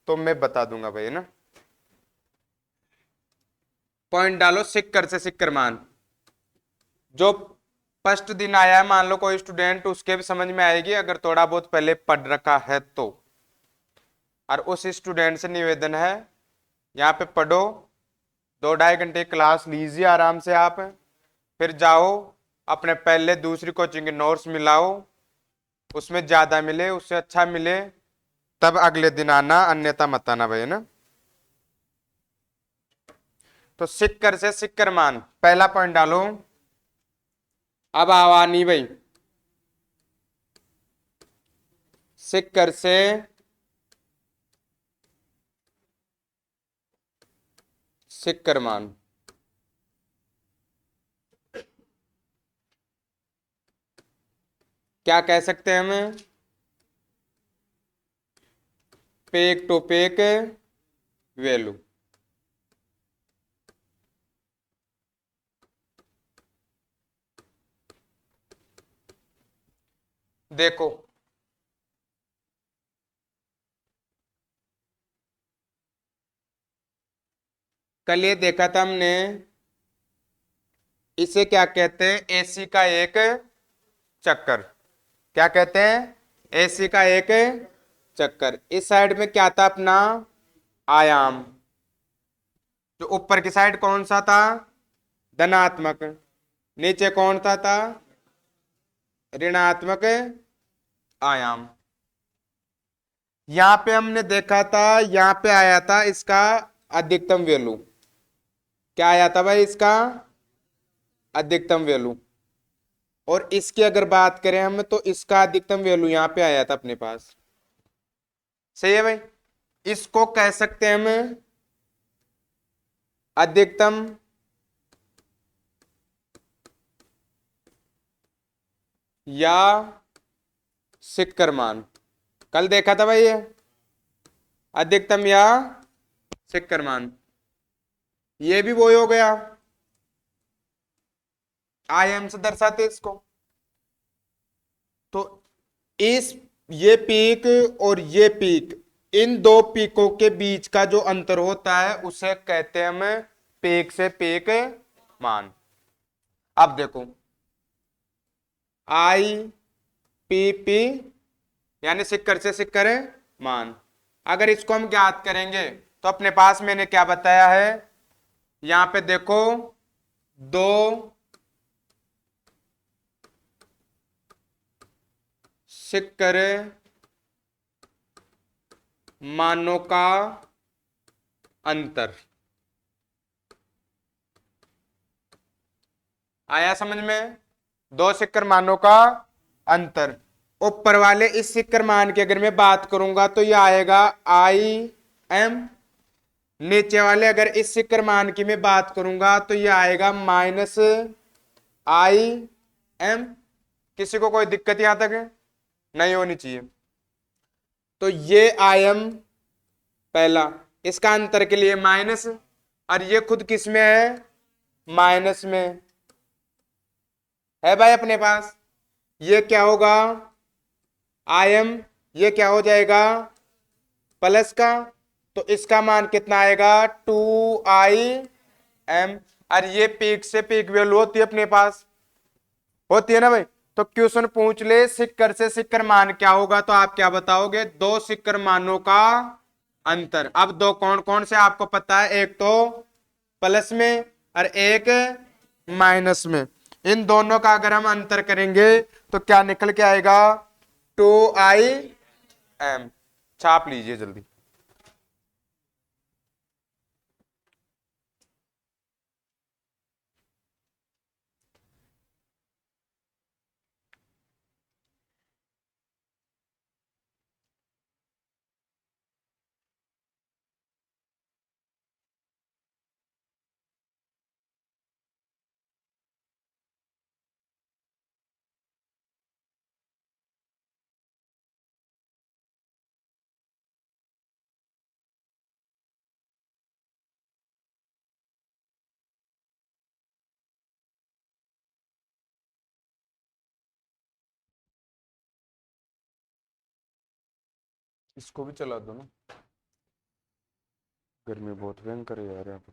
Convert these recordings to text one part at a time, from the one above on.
तो मैं बता दूंगा भाई, है ना। पॉइंट डालो सिक्कर से सिक्कर मान। जो फर्स्ट दिन आया है, मान लो कोई स्टूडेंट, उसके भी समझ में आएगी अगर थोड़ा बहुत पहले पढ़ रखा है तो। और उस स्टूडेंट से निवेदन है, यहाँ पे पढ़ो, 2-2.5 घंटे क्लास लीजिए आराम से आप। फिर जाओ अपने पहले दूसरी कोचिंग के नोट्स मिलाओ, उसमें ज्यादा मिले उससे अच्छा मिले तब अगले दिन आना, अन्यथा मत आना भाई, है ना। तो सिक्कर से सिक्कर मान, पहला पॉइंट डालो। अब आवानी भाई, सिक्कर से सिक्कर मान। क्या कह सकते हैं हमें? Peak to peak value. देखो कल ये देखा था हमने, इसे क्या कहते हैं? एसी का एक चक्कर। क्या कहते हैं? एसी का एक चक्कर। इस साइड में क्या था अपना? आयाम। जो ऊपर की साइड कौन सा था? धनात्मक। नीचे कौन सा था? ऋणात्मक आयाम। यहां पे हमने देखा था, यहां पे आया था इसका अधिकतम वैल्यू। क्या आया था भाई इसका? अधिकतम वैल्यू। और इसकी अगर बात करें हम तो इसका अधिकतम वैल्यू यहां पे आया था अपने पास। सही है भाई। इसको कह सकते हैं हम अधिकतम या सिक्कर मान। कल देखा था भाई ये, अधिकतम या सिक्कर मान। ये भी वही हो गया, आयाम से दर्शाते इसको। तो इस ये पीक और ये पीक, इन दो पीकों के बीच का जो अंतर होता है उसे कहते हैं हम पीक से पीक मान। अब देखो, आई पी पी यानी सिक्कर से सिक्कर मान। अगर इसको हम ज्ञात करेंगे तो अपने पास मैंने क्या बताया है, यहां पे देखो, दो सिक्कर मानों का अंतर। आया समझ में? दो सिक्कर मानों का अंतर। ऊपर वाले इस सिक्कर मान की अगर मैं बात करूंगा तो ये आएगा आई एम। नीचे वाले अगर इस सिक्कर मान की मैं बात करूंगा तो ये आएगा माइनस आई एम। किसी को कोई दिक्कत यहां तक है? नहीं होनी चाहिए। तो ये आई एम पहला, इसका अंतर के लिए माइनस, और ये खुद किस में है? माइनस में है भाई अपने पास। ये क्या होगा? आई एम, ये क्या हो जाएगा? प्लस का। तो इसका मान कितना आएगा? 2 आई एम। और ये पीक से पीक वैल्यू होती है अपने पास, होती है ना भाई। तो क्वेश्चन पूछ ले सिक्कर से सिक्कर मान क्या होगा, तो आप क्या बताओगे? दो सिक्कर मानों का अंतर। अब दो कौन कौन से आपको पता है? एक तो प्लस में और एक माइनस में। इन दोनों का अगर हम अंतर करेंगे तो क्या निकल के आएगा? 2 आई एम। छाप लीजिए जल्दी। इसको भी चला दो ना। गर्मी बहुत भयंकर है यार यहाँ पे।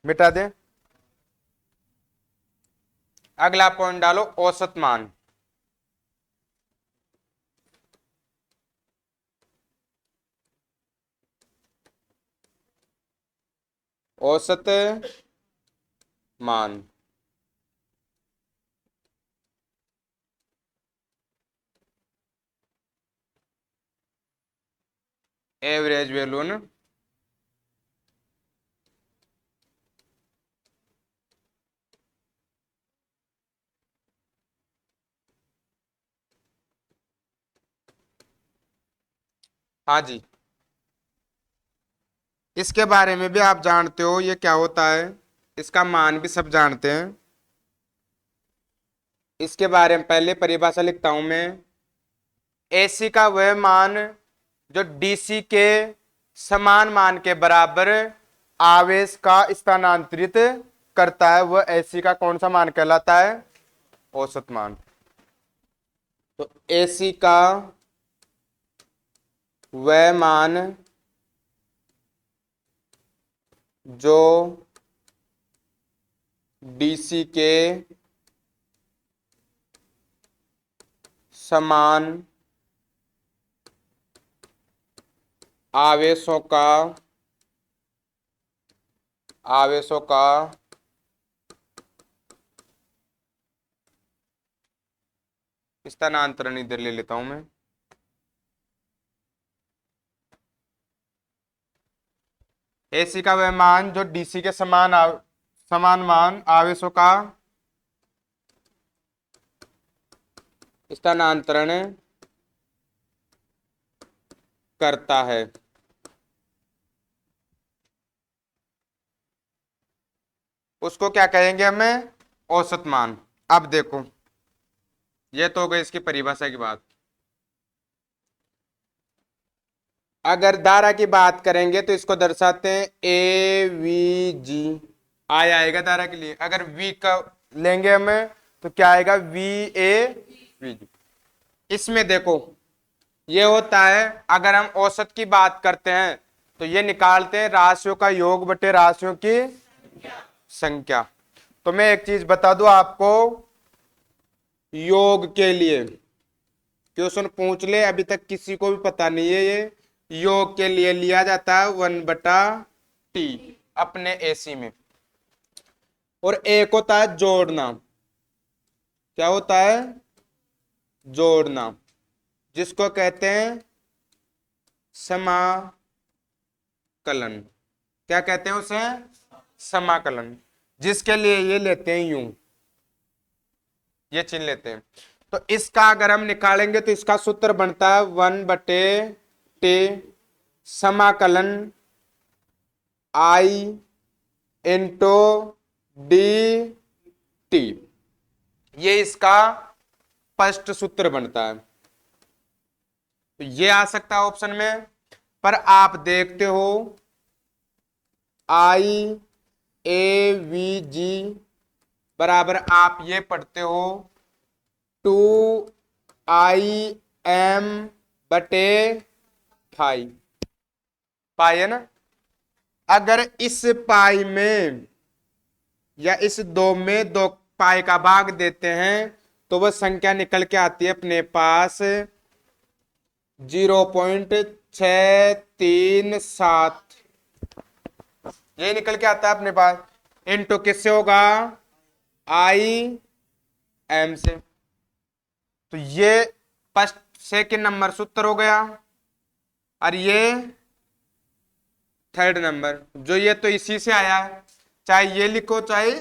मिटा दे। अगला पॉइंट डालो, औसत मान। औसत मान। एवरेज वैल्यू ना। हाँ जी, इसके बारे में भी आप जानते हो ये क्या होता है, इसका मान भी सब जानते हैं। इसके बारे में पहले परिभाषा लिखता हूं मैं। एसी का वह मान जो डीसी के समान मान के बराबर आवेश का स्थानांतरित करता है, वह एसी का कौन सा मान कहलाता है? औसत मान। तो एसी का वह मान जो डीसी के समान आवेशों का स्थानांतरण इधर ले लेता हूं मैं। एसी का वह मान जो डीसी के समान मान आवेशों का स्थानांतरण करता है। उसको क्या कहेंगे हमें? औसत मान। अब देखो, ये तो हो गई इसकी परिभाषा की बात। अगर धारा की बात करेंगे तो इसको दर्शाते हैं ए वी जी। आई आएगा धारा के लिए। अगर वी का लेंगे हमें तो क्या आएगा? वी ए वी जी। इसमें देखो ये होता है, अगर हम औसत की बात करते हैं तो ये निकालते हैं राशियों का योग बटे राशियों की संख्या। तो मैं एक चीज बता दूं आपको, योग के लिए क्वेश्चन पूछ ले, अभी तक किसी को भी पता नहीं है ये। योग के लिए लिया जाता है 1/T अपने एसी में। और एक होता है जोड़ना। क्या होता है? जोड़ना, जिसको कहते हैं समाकलन। क्या कहते हैं उसे? समाकलन। जिसके लिए ये लेते हैं यूं, ये चिन्ह लेते हैं। तो इसका अगर हम निकालेंगे तो इसका सूत्र बनता है 1/T समाकलन आई इंटू डी टी। ये इसका फर्स्ट सूत्र बनता है। तो ये आ सकता है ऑप्शन में, पर आप देखते हो आई ए वी जी बराबर आप ये पढ़ते हो 2IM/पाई। पाई है ना। अगर इस पाई में या इस दो में दो पाई का भाग देते हैं तो वह संख्या निकल के आती है अपने पास 0.637। ये निकल के आता है अपने पास। इनटू किससे होगा? आई एम से। तो ये फर्स्ट सेकंड नंबर सूत्र हो गया, और ये थर्ड नंबर जो ये तो इसी से आया है। चाहे ये लिखो चाहे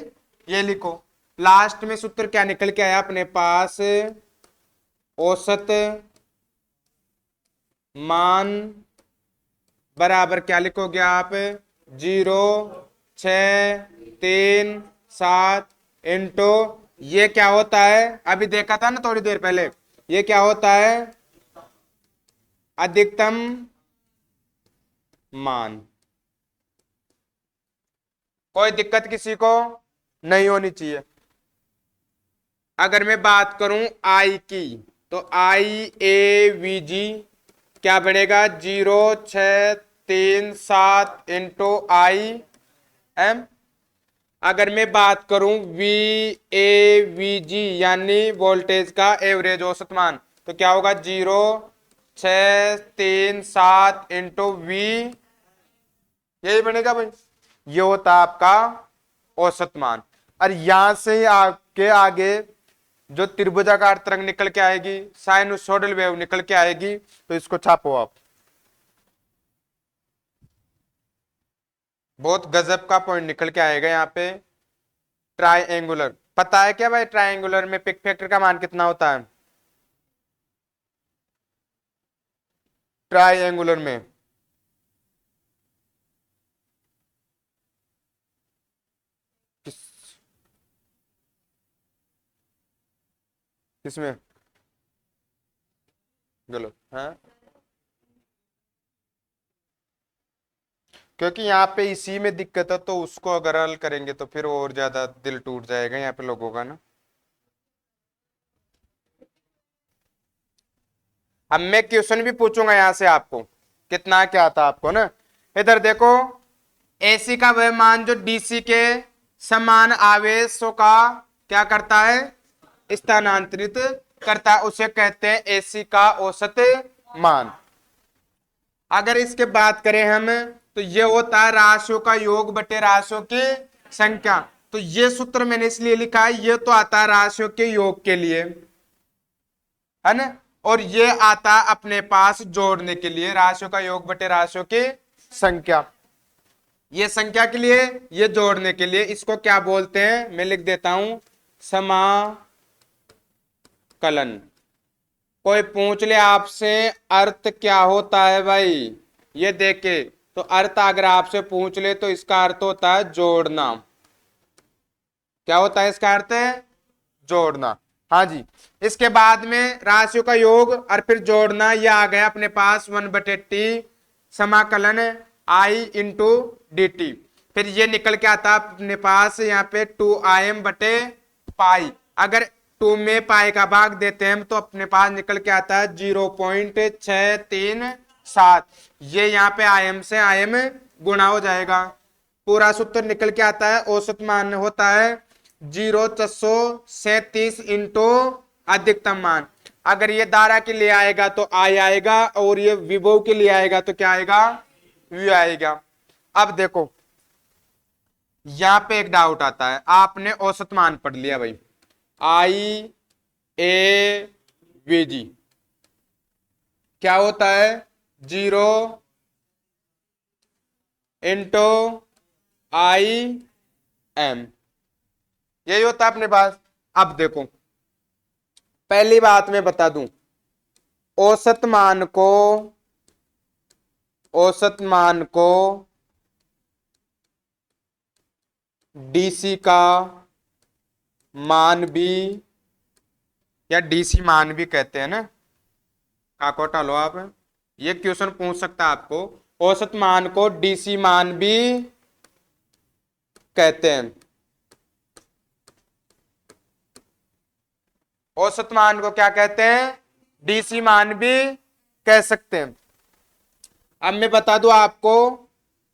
ये लिखो, लास्ट में सूत्र क्या निकल के आया अपने पास? औसत मान बराबर क्या लिखोगे आप? 0.637 इंटू ये क्या होता है? अभी देखा था ना थोड़ी देर पहले, ये क्या होता है? अधिकतम मान। कोई दिक्कत किसी को नहीं होनी चाहिए। अगर मैं बात करूं आई की, तो IAVG क्या बनेगा, 0637 इंटू IM। अगर मैं बात करूं VAVG यानी वोल्टेज का एवरेज औसत मान, तो क्या होगा, 0637 इंटू V, यही बनेगा भाई। ये होता है आपका औसत मान। और यहां से आपके आगे जो त्रिभुजाकार तरंग निकल के आएगी, साइनसोइडल वेव निकल के आएगी, तो इसको छापो आप। बहुत गजब का पॉइंट निकल के आएगा यहाँ पे। ट्राइएंगुलर, पता है क्या भाई, ट्राइएंगुलर में पिक फैक्टर का मान कितना होता है? ट्राइएंगुलर में किस किसमें गलत है, क्योंकि यहाँ पे इसी में दिक्कत है, तो उसको अगर हल करेंगे तो फिर और ज्यादा दिल टूट जाएगा यहाँ पे लोगों का ना। अब मैं क्वेश्चन भी पूछूंगा यहाँ से आपको, कितना क्या आता आपको ना। इधर देखो, एसी का वह मान जो डीसी के समान आवेशों का क्या करता है, स्थानांतरित करता है, उसे कहते हैं एसी का औसत मान। अगर इसके बात करें हम, तो ये होता है राशियों का योग बटे राशियों की संख्या। तो ये सूत्र मैंने इसलिए लिखा है, ये तो आता है राशियों के योग के लिए, है ना, और ये आता है अपने पास जोड़ने के लिए, राशियों का योग बटे राशियों की संख्या। ये संख्या के लिए, ये जोड़ने के लिए, इसको क्या बोलते हैं, मैं लिख देता हूं, समाकलन। कोई पूछ ले आपसे अर्थ क्या होता है भाई, ये देखे, तो अर्थ अगर आपसे पूछ ले तो इसका अर्थ होता है जोड़ना। क्या होता है इसका अर्थ, जोड़ना। हाँ जी। इसके बाद में राशियों का योग और फिर जोड़ना, ये आ गया अपने पास 1/t समाकलन I इंटू dt। फिर ये निकल के आता अपने पास यहाँ पे 2Im बटे पाई। अगर 2 में पाई का भाग देते हैं तो अपने पास निकल के आता है 0.637। ये यहाँ पे Im से Im गुणा हो जाएगा, पूरा सूत्र निकल के आता है। औसत मान होता है 0.437 इंटू अधिकतम मान। अगर ये धारा के लिए आएगा तो I आएगा, और ये विभव के लिए आएगा तो क्या आएगा, V आएगा। अब देखो, यहां पे एक डाउट आता है, आपने औसत मान पढ़ लिया भाई, IAVG क्या होता है, 0 इंटू IM, यही होता है अपने पास। अब देखो, पहली बात मैं बता दूं, औसत मान को डीसी का मान भी या डीसी मान भी कहते हैं ना। काकोटा लो आप, ये क्वेश्चन पूछ सकता है आपको, औसत मान को डीसी मान भी कहते हैं। औसत मान को क्या कहते हैं, डीसी मान भी कह सकते हैं। अब मैं बता दूं आपको,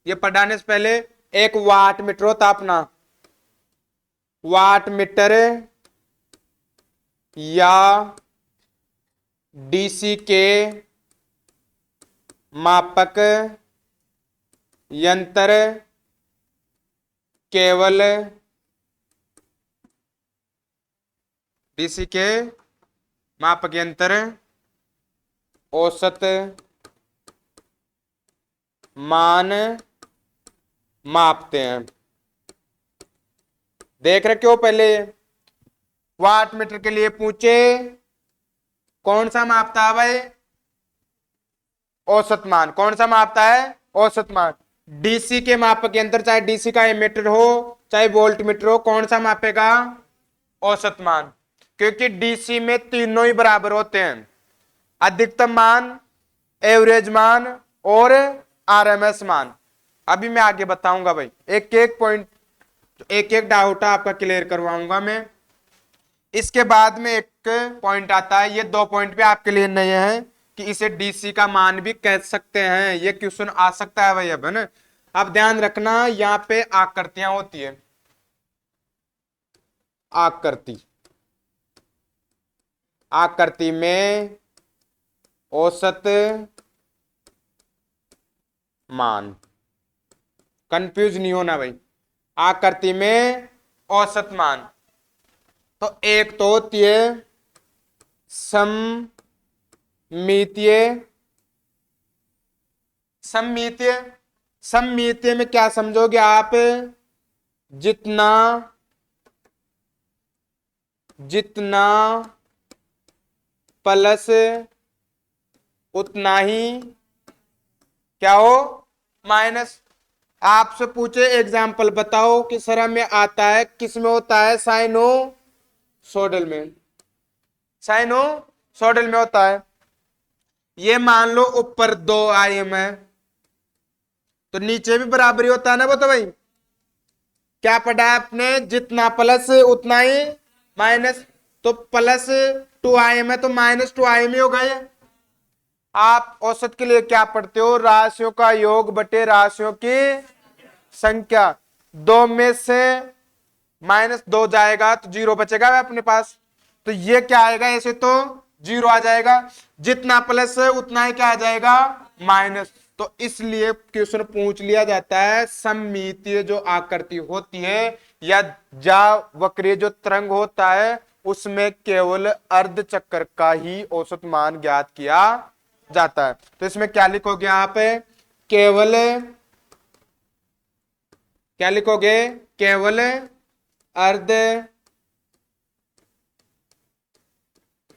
ये पढ़ाने से पहले, एक वाट मीटर होता अपना, वाट मीटर या डीसी के मापक यंत्र केवल डीसी के मापक यंत्र औसत मान मापते हैं। देख रखे हो, पहले वाट मीटर के लिए पूछे, कौन सा मापता है भाई, औसत मान। कौन सा मापता है, औसत मान। डीसी के मापक यंत्र, चाहे डीसी का एमीटर हो चाहे वोल्ट मीटर हो, कौन सा मापेगा, औसत मान। क्योंकि डीसी में तीनों ही बराबर होते हैं, अधिकतम मान, एवरेज मान और आरएमएस मान। अभी मैं आगे बताऊंगा भाई, एक एक पॉइंट, एक एक डाउट आपका क्लियर करवाऊंगा मैं। इसके बाद में एक पॉइंट आता है, ये दो पॉइंट भी आपके लिए नए हैं कि इसे डीसी का मान भी कह सकते हैं, ये क्वेश्चन आ सकता है भाई। अब है ना, अब ध्यान रखना यहाँ पे आकृतियां होती है, आकृति, आकृति में औसत मान, कंफ्यूज नहीं होना भाई, आकृति में औसत मान। तो एक तो होती है सममितीय, सममितीय, सममितीय में क्या समझोगे आप, जितना जितना प्लस उतना ही क्या हो, माइनस। आपसे पूछे एग्जाम्पल बताओ कि सर हमें आता है, किस में होता है, साइनोसोडल में, साइनोसोडल में होता है। ये मान लो ऊपर 2 आयाम है तो नीचे भी बराबरी होता है ना, वो तो भाई क्या पढ़ा है आपने, जितना प्लस उतना ही माइनस। तो प्लस 2 आयाम है तो -2 आयाम ही होगा ये। आप औसत के लिए क्या पढ़ते हो, राशियों का योग बटे राशियों की संख्या। 2 में से -2 जाएगा तो 0 बचेगा अपने पास, तो ये क्या आएगा, ऐसे तो 0 आ जाएगा, जितना प्लस है उतना ही क्या आ जाएगा, माइनस। तो इसलिए क्वेश्चन पूछ लिया जाता है, सममितीय जो आकृति होती है या वक्रीय जो तरंग होता है उसमें केवल अर्ध चक्कर का ही औसत मान ज्ञात किया जाता है। तो इसमें क्या लिखोगे आप, केवल, क्या लिखोगे, केवल अर्ध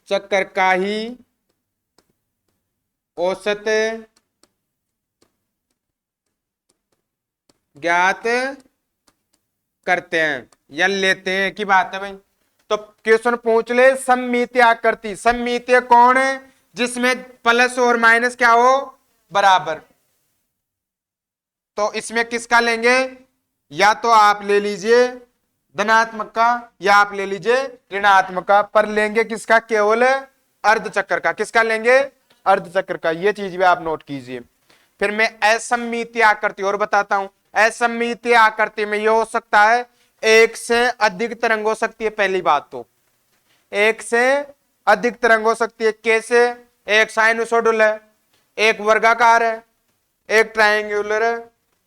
चक्कर का ही औसत ज्ञात करते हैं या लेते हैं की बात है भाई। तो क्वेश्चन पूछ ले, सममितीय आकृति, सममितीय कौन है, जिसमें प्लस और माइनस क्या हो, बराबर। तो इसमें किसका लेंगे, या तो आप ले लीजिए धनात्मक का या आप ले लीजिए ऋणात्मक का, पर लेंगे किसका, केवल अर्धचक्र का। किसका लेंगे, अर्धचक्र का। ये चीज भी आप नोट कीजिए। फिर मैं असममितीय आकृति और बताता हूं। असममितीय आकृति में यह हो सकता है, एक से अधिक तरंग हो सकती है। पहली बात तो एक से अधिक तरंग हो सकती है। कैसे, एक साइनसोइडल है, एक वर्गाकार है, एक ट्रायंगुलर है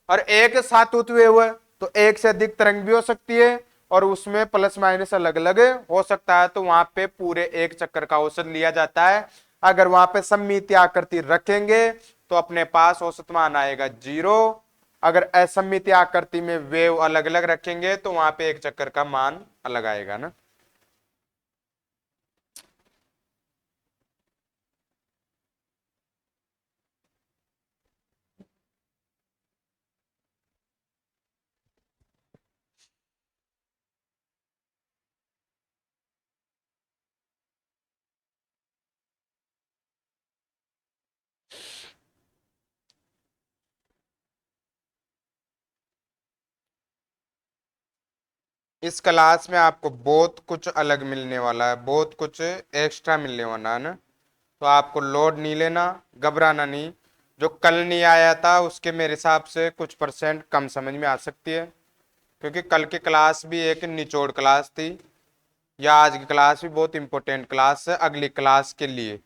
और एक सातूत वेव है। तो एक से अधिक तरंग भी हो सकती है और उसमें प्लस माइनस अलग अलग हो सकता है। तो वहां पे पूरे एक चक्कर का औसत लिया जाता है। अगर वहां पे सममितीय आकृति रखेंगे तो अपने पास औसत मान आएगा 0। अगर असममितीय आकृति में वेव अलग अलग रखेंगे तो वहां पे एक चक्कर का मान अलग आएगा ना। इस क्लास में आपको बहुत कुछ अलग मिलने वाला है, बहुत कुछ एक्स्ट्रा मिलने वाला है ना। तो आपको लोड नहीं लेना, घबराना नहीं। जो कल नहीं आया था उसके मेरे हिसाब से कुछ परसेंट कम समझ में आ सकती है, क्योंकि कल की क्लास भी एक निचोड़ क्लास थी, या आज की क्लास भी बहुत इंपॉर्टेंट क्लास है अगली क्लास के लिए।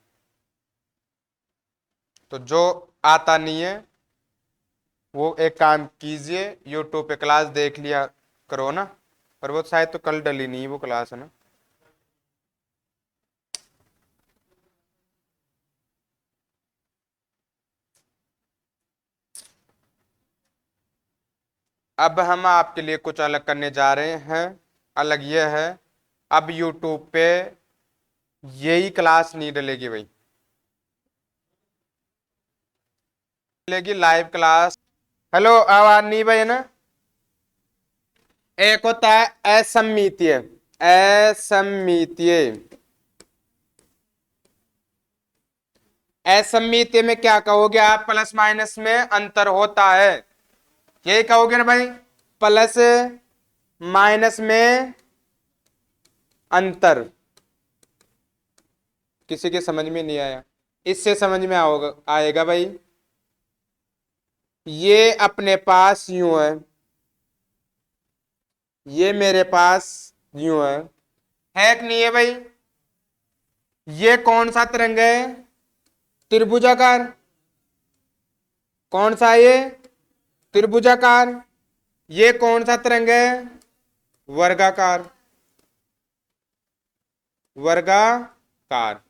तो जो आता नहीं है वो एक काम कीजिए, यूट्यूब पे क्लास देख लिया करो ना। पर वो शायद तो कल डली नहीं वो क्लास है ना। अब हम आपके लिए कुछ अलग करने जा रहे हैं। अलग ये है, अब यूट्यूब पे यही क्लास नहीं डलेगी भाई, डलेगी लाइव क्लास। हेलो, आवाज नहीं भाई है ना। एक होता है असममितीय, असममितीय, असममितीय में क्या कहोगे आप? प्लस माइनस में अंतर होता है, यही कहोगे ना भाई, प्लस माइनस में अंतर। किसी के समझ में नहीं आया? इससे समझ में आएगा भाई। ये अपने पास यूं है, ये मेरे पास यूं है कि नहीं है भाई? ये कौन सा तरंग है? त्रिभुजाकार। कौन सा है ये? त्रिभुजाकार। ये कौन सा तरंग है? वर्गाकार। वर्गाकार।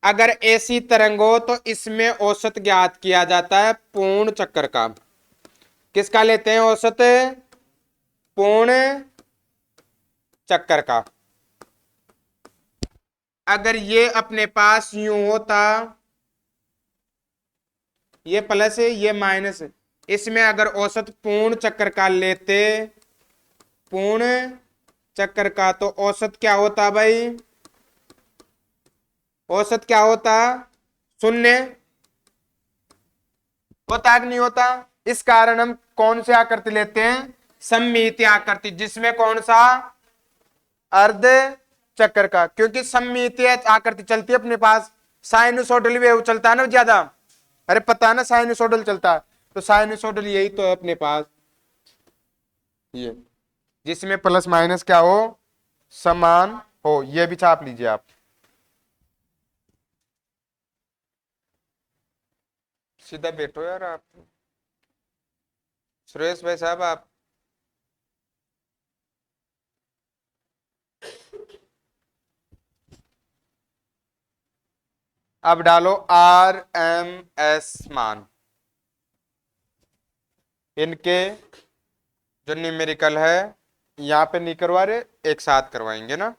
अगर ऐसी तरंग हो तो इसमें औसत ज्ञात किया जाता है पूर्ण चक्कर का। किसका लेते हैं औसत? पूर्ण चक्कर का। अगर ये अपने पास यूं होता, ये प्लस है ये माइनस है, इसमें अगर औसत पूर्ण चक्कर का लेते, पूर्ण चक्कर का, तो औसत क्या होता भाई? औसत क्या होता? शून्य होता कि नहीं होता? इस कारण हम कौन से आकृति लेते हैं? सममितीय आकृति, जिसमें कौन सा? अर्ध चक्कर का, क्योंकि सममितीय आकृति चलती है अपने पास। साइनसोइडल वेव चलता है ना ज्यादा, अरे पता है ना साइनसोइडल चलता है, तो साइनसोइडल यही तो है अपने पास, ये जिसमें प्लस माइनस क्या हो? समान हो। ये भी छाप लीजिए आप। सीधा बैठो यार आप, सुरेश भाई साहब आप। अब डालो आर एम एस मान, इनके जो न्यूमेरिकल है, यहां पे नहीं करवा रहे, एक साथ करवाएंगे ना।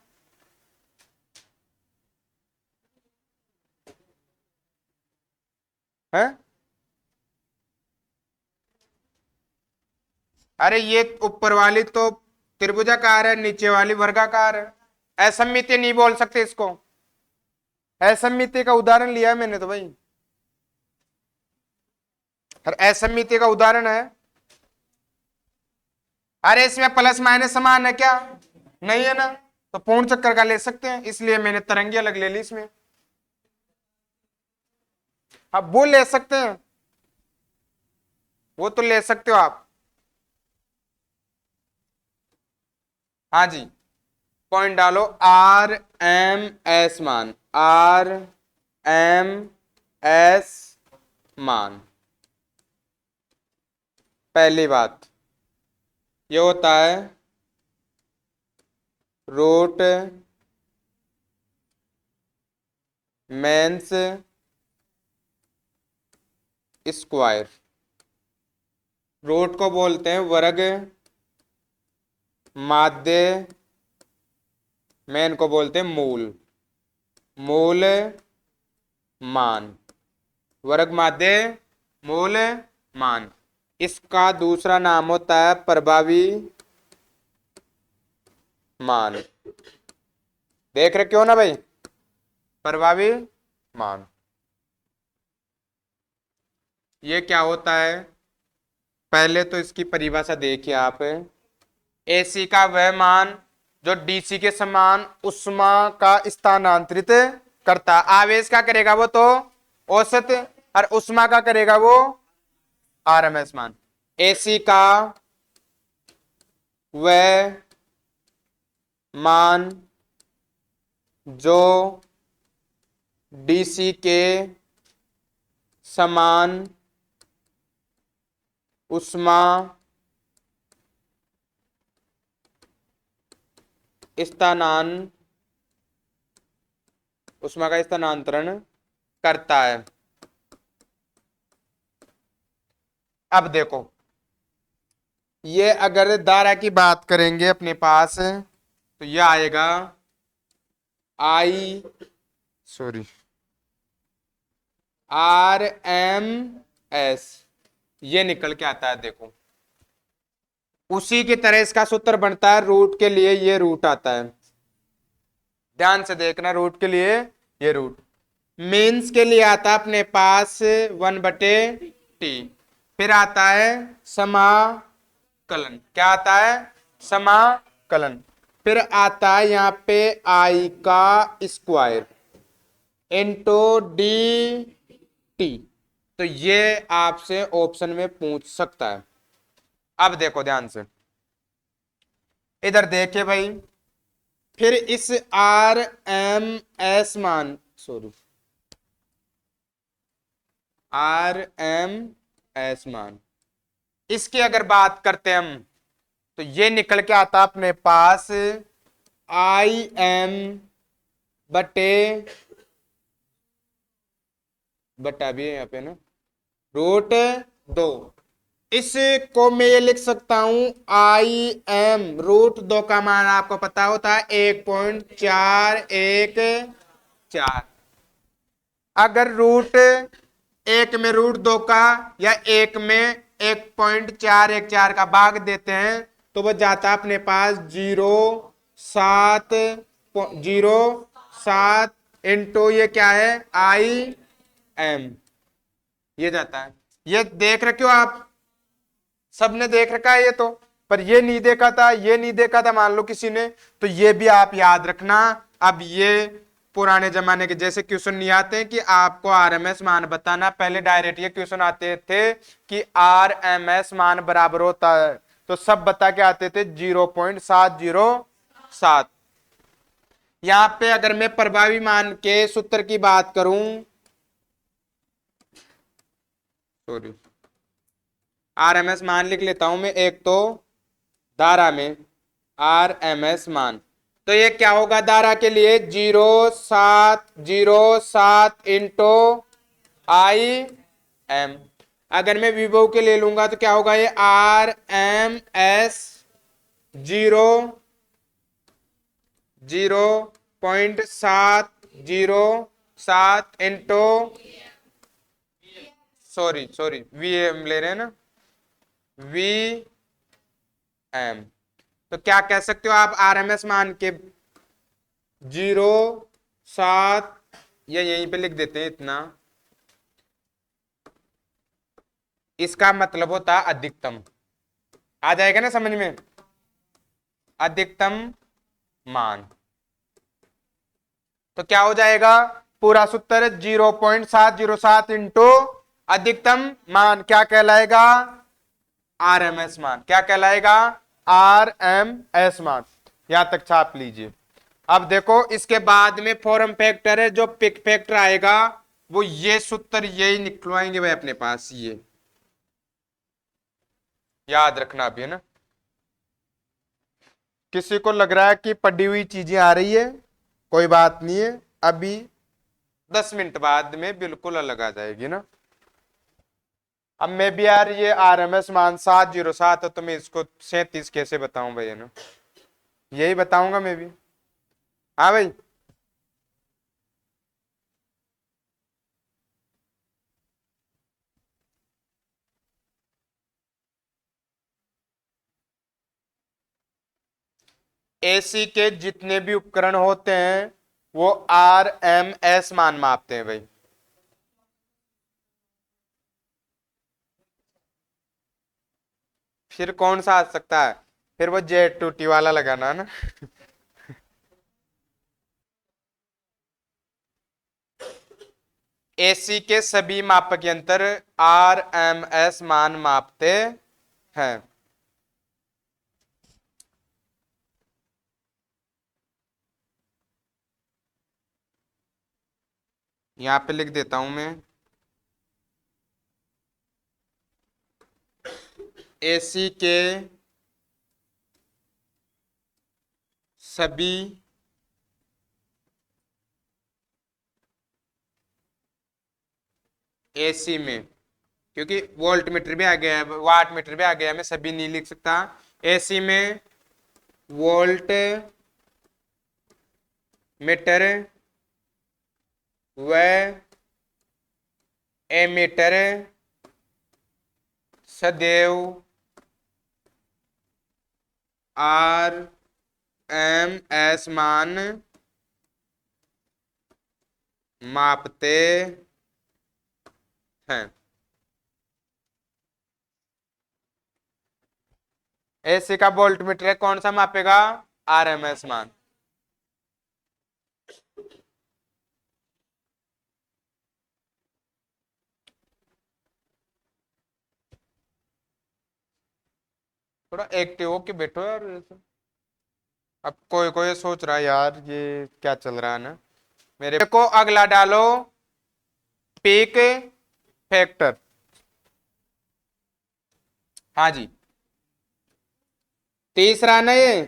है अरे ये ऊपर वाली तो त्रिभुजाकार है, नीचे वाली वर्गाकार है। असममितीय नहीं बोल सकते इसको, असममितीय का उदाहरण लिया है मैंने तो भाई, और असममितीय का उदाहरण है। अरे इसमें प्लस माइनस समान है क्या? नहीं है ना, तो पूर्ण चक्कर का ले सकते हैं, इसलिए मैंने तरंगी अलग ले ली इसमें। अब वो ले सकते हैं, वो तो ले सकते हो आप। हाँ जी, पॉइंट डालो आर एम एस मान, आर एम एस मान। पहली बात ये होता है रूट मेंस स्क्वायर। रूट को बोलते हैं वर्ग, माध्य मेन को बोलते हैं मूल। मूल मान, वर्ग माध्य मूल मान। इसका दूसरा नाम होता है प्रभावी मान। देख रहे क्यों ना भाई? प्रभावी मान। ये क्या होता है? पहले तो इसकी परिभाषा देखिए आप। एसी का वह मान जो डीसी के समान उष्मा का स्थानांतरित करता। आवेश का करेगा वो तो औसत, और उष्मा का करेगा वो आरएमएस मान। एसी का वह मान जो डीसी के समान उष्मा उष्मा का स्थानांतरण करता है। अब देखो, ये अगर धारा की बात करेंगे अपने पास, तो ये आएगा आर एम एस, ये निकल के आता है। देखो उसी की तरह इसका सूत्र बनता है, रूट के लिए ये रूट आता है, ध्यान से देखना, रूट के लिए ये रूट। मीन्स के लिए आता है अपने पास 1/t। फिर आता है समाकलन। क्या आता है? समाकलन। फिर आता है यहाँ पे आई का स्क्वायर इंटू डी टी। तो ये आपसे ऑप्शन में पूछ सकता है। अब देखो ध्यान से, इधर देखिए भाई, फिर इस आर एम एस मान, सॉरी, आर एम एस मान, इसकी अगर बात करते हैं हम, तो ये निकल के आता अपने पास आई एम बटे, बटा भी है यहाँ पे ना, √2। इसको मैं ये लिख सकता हूं आई एम √2 का मान आपको पता होता है 1.414। अगर √1 में √2 का या 1 में 1.414 का भाग देते हैं तो वो जाता है अपने पास 0.07 इंटू ये क्या है आई एम, ये जाता है। ये देख रखे हो आप, सबने देख रखा है ये तो, पर ये नहीं देखा था, ये नहीं देखा था मान लो किसी ने, तो ये भी आप याद रखना। अब ये पुराने जमाने के जैसे क्वेश्चन नहीं आते हैं कि आपको आरएमएस मान बताना, पहले डायरेक्ट ये क्वेश्चन आते थे कि आरएमएस मान बराबर होता है, तो सब बता के आते थे 0.707। यहां पे अगर मैं प्रभावी मान के सूत्र की बात करूं, सॉरी, आरएमएस मान लिख लेता हूं मैं एक तो धारा में आरएमएस मान, तो ये क्या होगा धारा के लिए 0.707 इंटू आई एम। अगर मैं विभव के ले लूंगा तो क्या होगा, ये R M S 0.707 into, sorry sorry V M ले रहे हैं ना, वी एम। तो क्या कह सकते हो आप आरएमएस मान के 0.7, या यहीं पे लिख देते हैं इतना, इसका मतलब होता है अधिकतम। आ जाएगा ना समझ में, अधिकतम मान। तो क्या हो जाएगा, पूरा सूत्र 0.707 इंटू अधिकतम मान क्या कहलाएगा, आरएमएस मान। क्या कहलाएगा, आरएमएस मान। यहां तक छाप लीजिए। अब देखो इसके बाद में फॉर्म फैक्टर है, जो पिक फैक्टर आएगा वो ये सूत्र यही निकलवाएंगे भाई अपने पास, ये याद रखना भी है ना। किसी को लग रहा है कि पढ़ी हुई चीजें आ रही है, कोई बात नहीं है, अभी 10 मिनट बाद में बिल्कुल अलग आ जाएगी ना। अब मैं भी यार ये आरएमएस मान 707 है, तो मैं इसको 37 कैसे बताऊं भाई, है ना, यही बताऊंगा मैं भी। हाँ भाई, एसी के जितने भी उपकरण होते हैं वो आरएमएस मान मापते हैं भाई। फिर कौन सा आ सकता है, फिर वो जेट2टी वाला लगाना है ना। एसी के सभी मापक यंत्र आरएमएस मान मापते हैं। यहां पे लिख देता हूं मैं, एसी के सभी एसी में, क्योंकि वोल्ट मीटर भी आ गया है, वाट मीटर भी आ गया है, मैं सभी नहीं लिख सकता। एसी में वोल्ट मीटर व एमीटर सदैव आर एम एस मान मापते हैं। एसी का वोल्ट मीटर कौन सा मापेगा? आरएमएस मान। थोड़ा एक्टिव हो के बैठो यार। अब कोई कोई सोच रहा है यार ये क्या चल रहा है ना। मेरे को अगला डालो, पीक फैक्टर। हाँ जी, तीसरा ना ये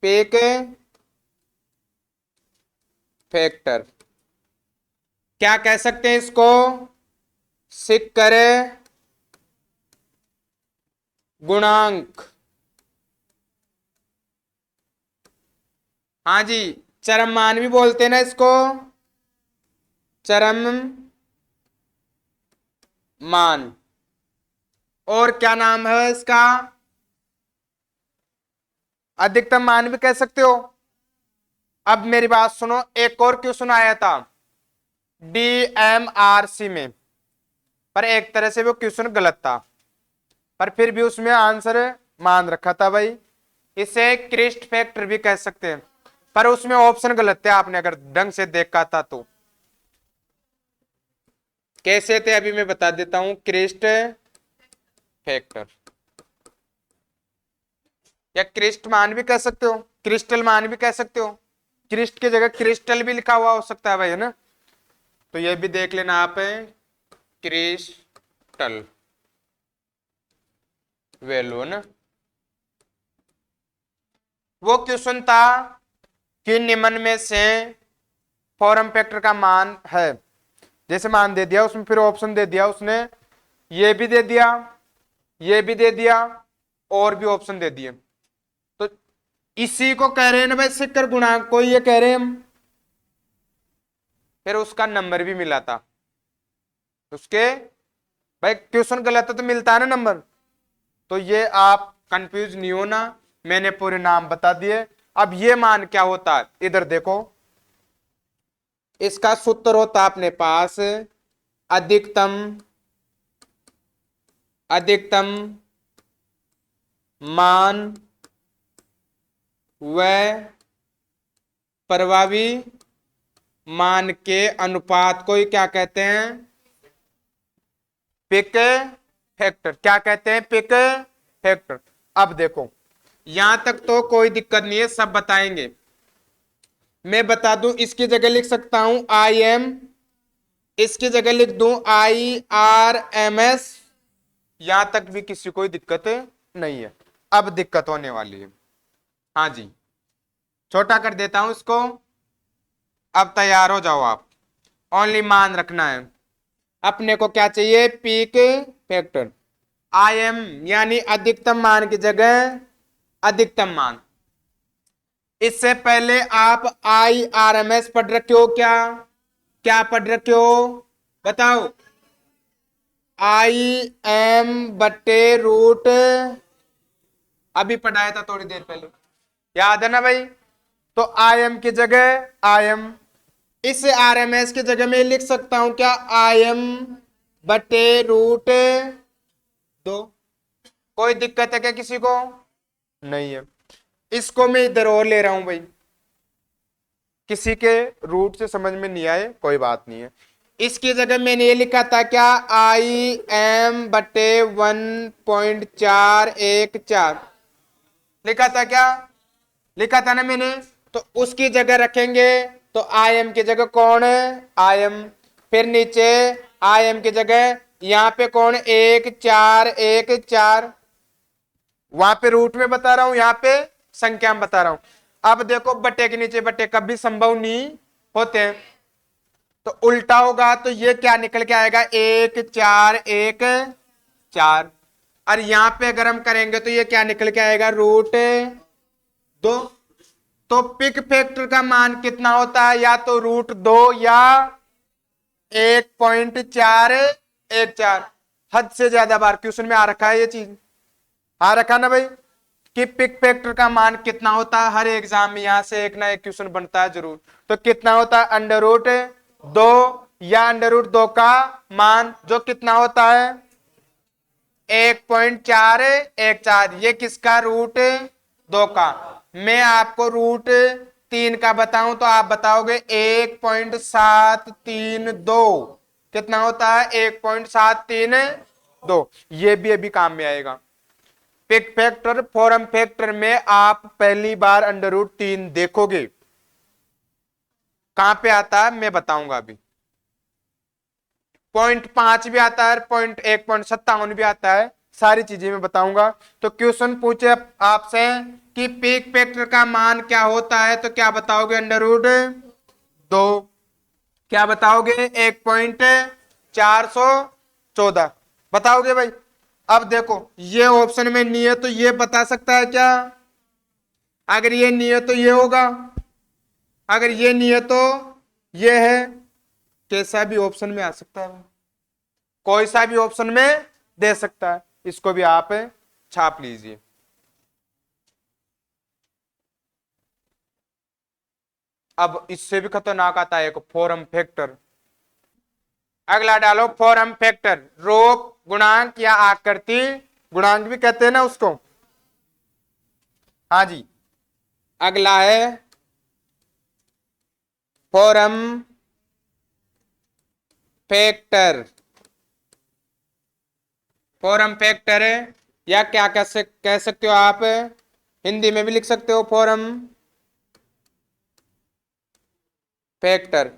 पीक फैक्टर। क्या कह सकते हैं इसको? शिखर गुणांक। हाँ जी, चरम मान भी बोलते हैं ना इसको, चरम मान। और क्या नाम है इसका? अधिकतम मान भी कह सकते हो। अब मेरी बात सुनो, एक और क्वेश्चन आया था डीएमआरसी में, पर एक तरह से वो क्वेश्चन गलत था, पर फिर भी उसमें आंसर मान रखा था भाई। इसे क्रिस्ट फैक्टर भी कह सकते हैं, पर उसमें ऑप्शन गलत थे, आपने अगर ढंग से देखा था तो। कैसे थे अभी मैं बता देता हूं। क्रिस्ट फैक्टर या क्रिस्ट मान भी कह सकते हो, क्रिस्टल मान भी कह सकते हो। क्रिस्ट की जगह क्रिस्टल भी लिखा हुआ हो सकता है भाई, है ना। तो ये भी देख लेना आप, क्रिस्टल वैल्यू, है ना। वो क्वेश्चन था कि निम्न में से फॉर्म फैक्टर का मान है, जैसे मान दे दिया उसमें, फिर ऑप्शन दे दिया उसने, ये भी दे दिया, ये भी दे दिया, और भी ऑप्शन दे दिए। तो इसी को कह रहे हैं ना भाई शिखर गुणांक को, ये कह रहे हैं हम। फिर उसका नंबर भी मिला था उसके, भाई क्वेश्चन गलत है तो मिलता है ना नंबर। तो ये आप कंफ्यूज नहीं होना, मैंने पूरे नाम बता दिए। अब ये मान क्या होता है इधर देखो, इसका सूत्र होता अपने पास अधिकतम, अधिकतम मान व प्रभावी मान के अनुपात को ही क्या कहते हैं? Peak factor. क्या कहते हैं? Peak factor. अब देखो, यहां तक तो कोई दिक्कत नहीं है, सब बताएंगे। मैं बता दूं, इसकी जगह लिख सकता हूं आई एम, इसकी जगह लिख दूं IRMS, यहां तक भी किसी को दिक्कत नहीं है। अब दिक्कत होने वाली है। हाँ जी, छोटा कर देता हूं इसको। अब तैयार हो जाओ आप, ओनली मान रखना है अपने को। क्या चाहिए? Peak factor. IM यानी अधिकतम मान की जगह अधिकतम मान। इससे पहले आप IRMS पढ़ रखे हो क्या? क्या पढ़ रखे हो बताओ? IM/रूट, अभी पढ़ाया था थोड़ी देर पहले, याद है ना भाई। तो IM की जगह IM, इस RMS की जगह में लिख सकता हूं क्या? IM/√2। कोई दिक्कत है क्या किसी को? नहीं है। इसको मैं इधर और ले रहा हूं भाई, किसी के रूट से समझ में नहीं आए कोई बात नहीं है। इसकी जगह मैंने ये लिखा था क्या? IM/1.414 लिखा था क्या? लिखा था ना मैंने। तो उसकी जगह रखेंगे तो IM की जगह कौन है? IM। फिर नीचे IM की जगह यहां पे कौन? 1414, वहां पे रूट में बता रहा हूं, यहां पे संख्या में बता रहा हूं। अब देखो, बट्टे के नीचे बट्टे कभी संभव नहीं होते हैं, तो उल्टा होगा तो ये क्या निकल के आएगा? 1414। और यहां पे अगर हम करेंगे तो ये क्या निकल के आएगा? √2। तो पिक फैक्टर का मान कितना होता है? या तो √2 या 1.414। हद से ज्यादा बार क्वेश्चन में आ रखा है ये चीज, आ रखा ना भाई। कि पिक फैक्टर का मान कितना होता है। हर एग्जाम में यहां से एक ना एक क्वेश्चन बनता है जरूर। तो कितना होता है, अंडर रूट 2 या अंडर रूट 2 का मान जो कितना होता है 1.414। ये किसका, रूट 2 का। मैं आपको रूट 3 का बताऊं तो आप बताओगे 1.732। कितना होता है 1.732। ये भी अभी काम में आएगा। पिक फैक्टर फॉर्म फैक्टर में आप पहली बार अंडर रूट 3 देखोगे। कहां पे आता है मैं बताऊंगा अभी। 0.5 भी आता है, 1.57 भी आता है, सारी चीजें मैं बताऊंगा। तो क्वेश्चन पूछे आपसे कि पिक फैक्टर का मान क्या होता है, तो क्या बताओगे, अंडर रूट 2। क्या बताओगे, 1.414 बताओगे भाई। अब देखो ये ऑप्शन में नहीं है तो ये बता सकता है क्या, अगर ये नहीं है तो ये होगा, अगर ये नहीं है तो ये है। कैसा भी ऑप्शन में आ सकता है, कोई सा भी ऑप्शन में दे सकता है। इसको भी आप छाप लीजिए। अब इससे भी खतरनाक आता है एक फॉर्म फैक्टर। अगला डालो फॉर्म फैक्टर, रोग गुणांक या आकृति गुणांक भी कहते हैं ना उसको। हाँ जी, अगला है फॉर्म फैक्टर। फॉर्म फैक्टर है या क्या कह सकते हो आप, हिंदी में भी लिख सकते हो फॉर्म फैक्टर।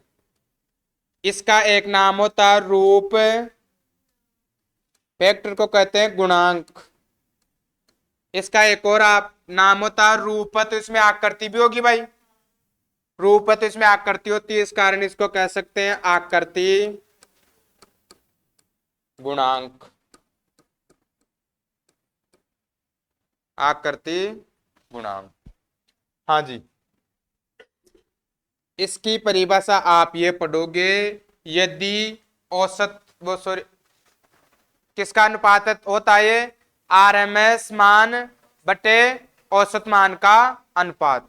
इसका एक नाम होता है रूप, फैक्टर को कहते हैं गुणांक। इसका एक और आप नाम होता है रूप, तो इसमें आकृति भी होगी भाई। रूप तो इसमें आकृति होती है, इस कारण इसको कह सकते हैं आकृति गुणांक। आकृति गुणांक, हाँ जी। इसकी परिभाषा आप ये पढ़ोगे, यदि औसत वो सॉरी किसका अनुपात होता है ये, आरएमएस मान बटे औसत मान का अनुपात।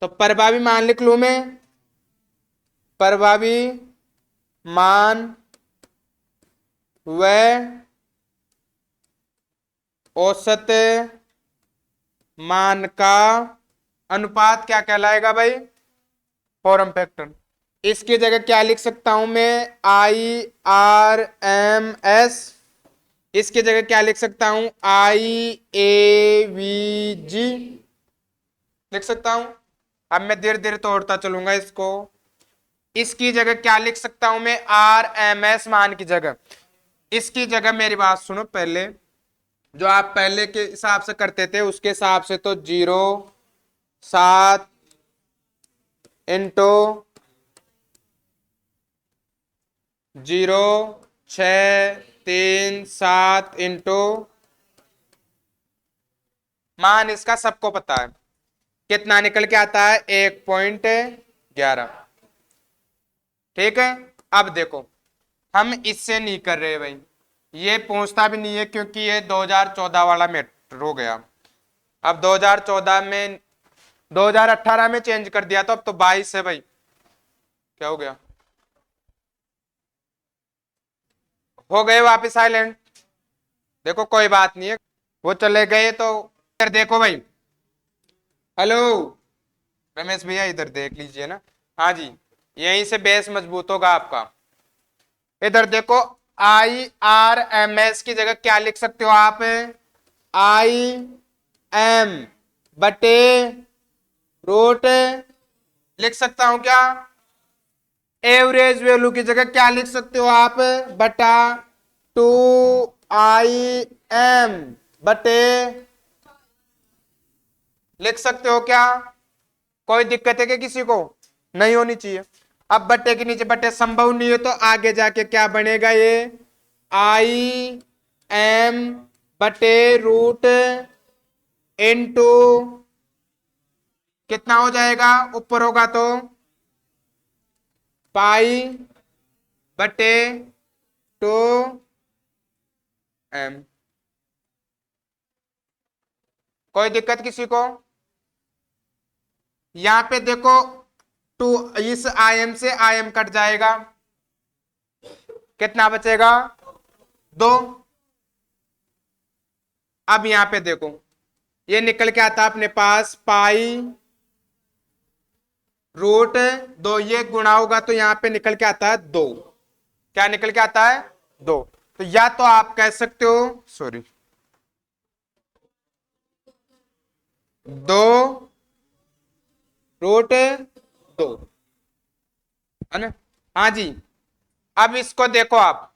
तो प्रभावी मान लिख लू मैं, प्रभावी मान व औसत मान का अनुपात क्या कहलाएगा भाई, फॉर्म फैक्टर। इसकी जगह क्या लिख सकता हूं मैं, IRMS। इसकी जगह क्या लिख सकता हूं, IAVG लिख सकता हूं। अब मैं धीरे धीरे तोड़ता चलूंगा इसको। इसकी जगह क्या लिख सकता हूं मैं, RMS मान की जगह। इसकी जगह मेरी बात सुनो पहले, जो आप पहले के हिसाब से करते थे उसके हिसाब से तो 0.7 इंटू 0.637 इंटू, मान इसका सबको पता है कितना निकल के आता है, 1.11। ठीक है। अब देखो हम इससे नहीं कर रहे भाई, ये पहुंचता भी नहीं है क्योंकि ये 2014 वाला मैटर हो गया। अब 2014 में 2018 में चेंज कर दिया, तो अब तो 22 है भाई। क्या हो गया, हो गए वापस आइलैंड। देखो कोई बात नहीं है, वो चले गए तो इधर देखो भाई। हेलो रमेश भैया, इधर देख लीजिए ना। हाँ जी, यहीं से बेस मजबूत होगा आपका। इधर देखो, IRMS की जगह क्या लिख सकते हो आप, IM बटे रूट लिख सकता हूं क्या, एवरेज वैल्यू की जगह क्या लिख सकते हो आप, बटा 2IM बटे, लिख सकते हो क्या, कोई दिक्कत है क्या किसी को, नहीं होनी चाहिए। अब बट्टे के नीचे बट्टे संभव नहीं है तो आगे जाके क्या बनेगा, ये IM बटे रूट इनटू कितना हो जाएगा, ऊपर होगा तो पाई बटे 2M। कोई दिक्कत किसी को? यहां पे देखो, टू, इस आयम से आयम कट जाएगा, कितना बचेगा? 2। अब यहां पे देखो, ये निकल के आता अपने पास पाई रूट 2, ये गुणा होगा तो यहां पे निकल के आता है 2। क्या निकल के आता है? 2। तो या तो आप कह सकते हो, सॉरी, 2 रूट 2, है ना? हाँ जी। अब इसको देखो, आप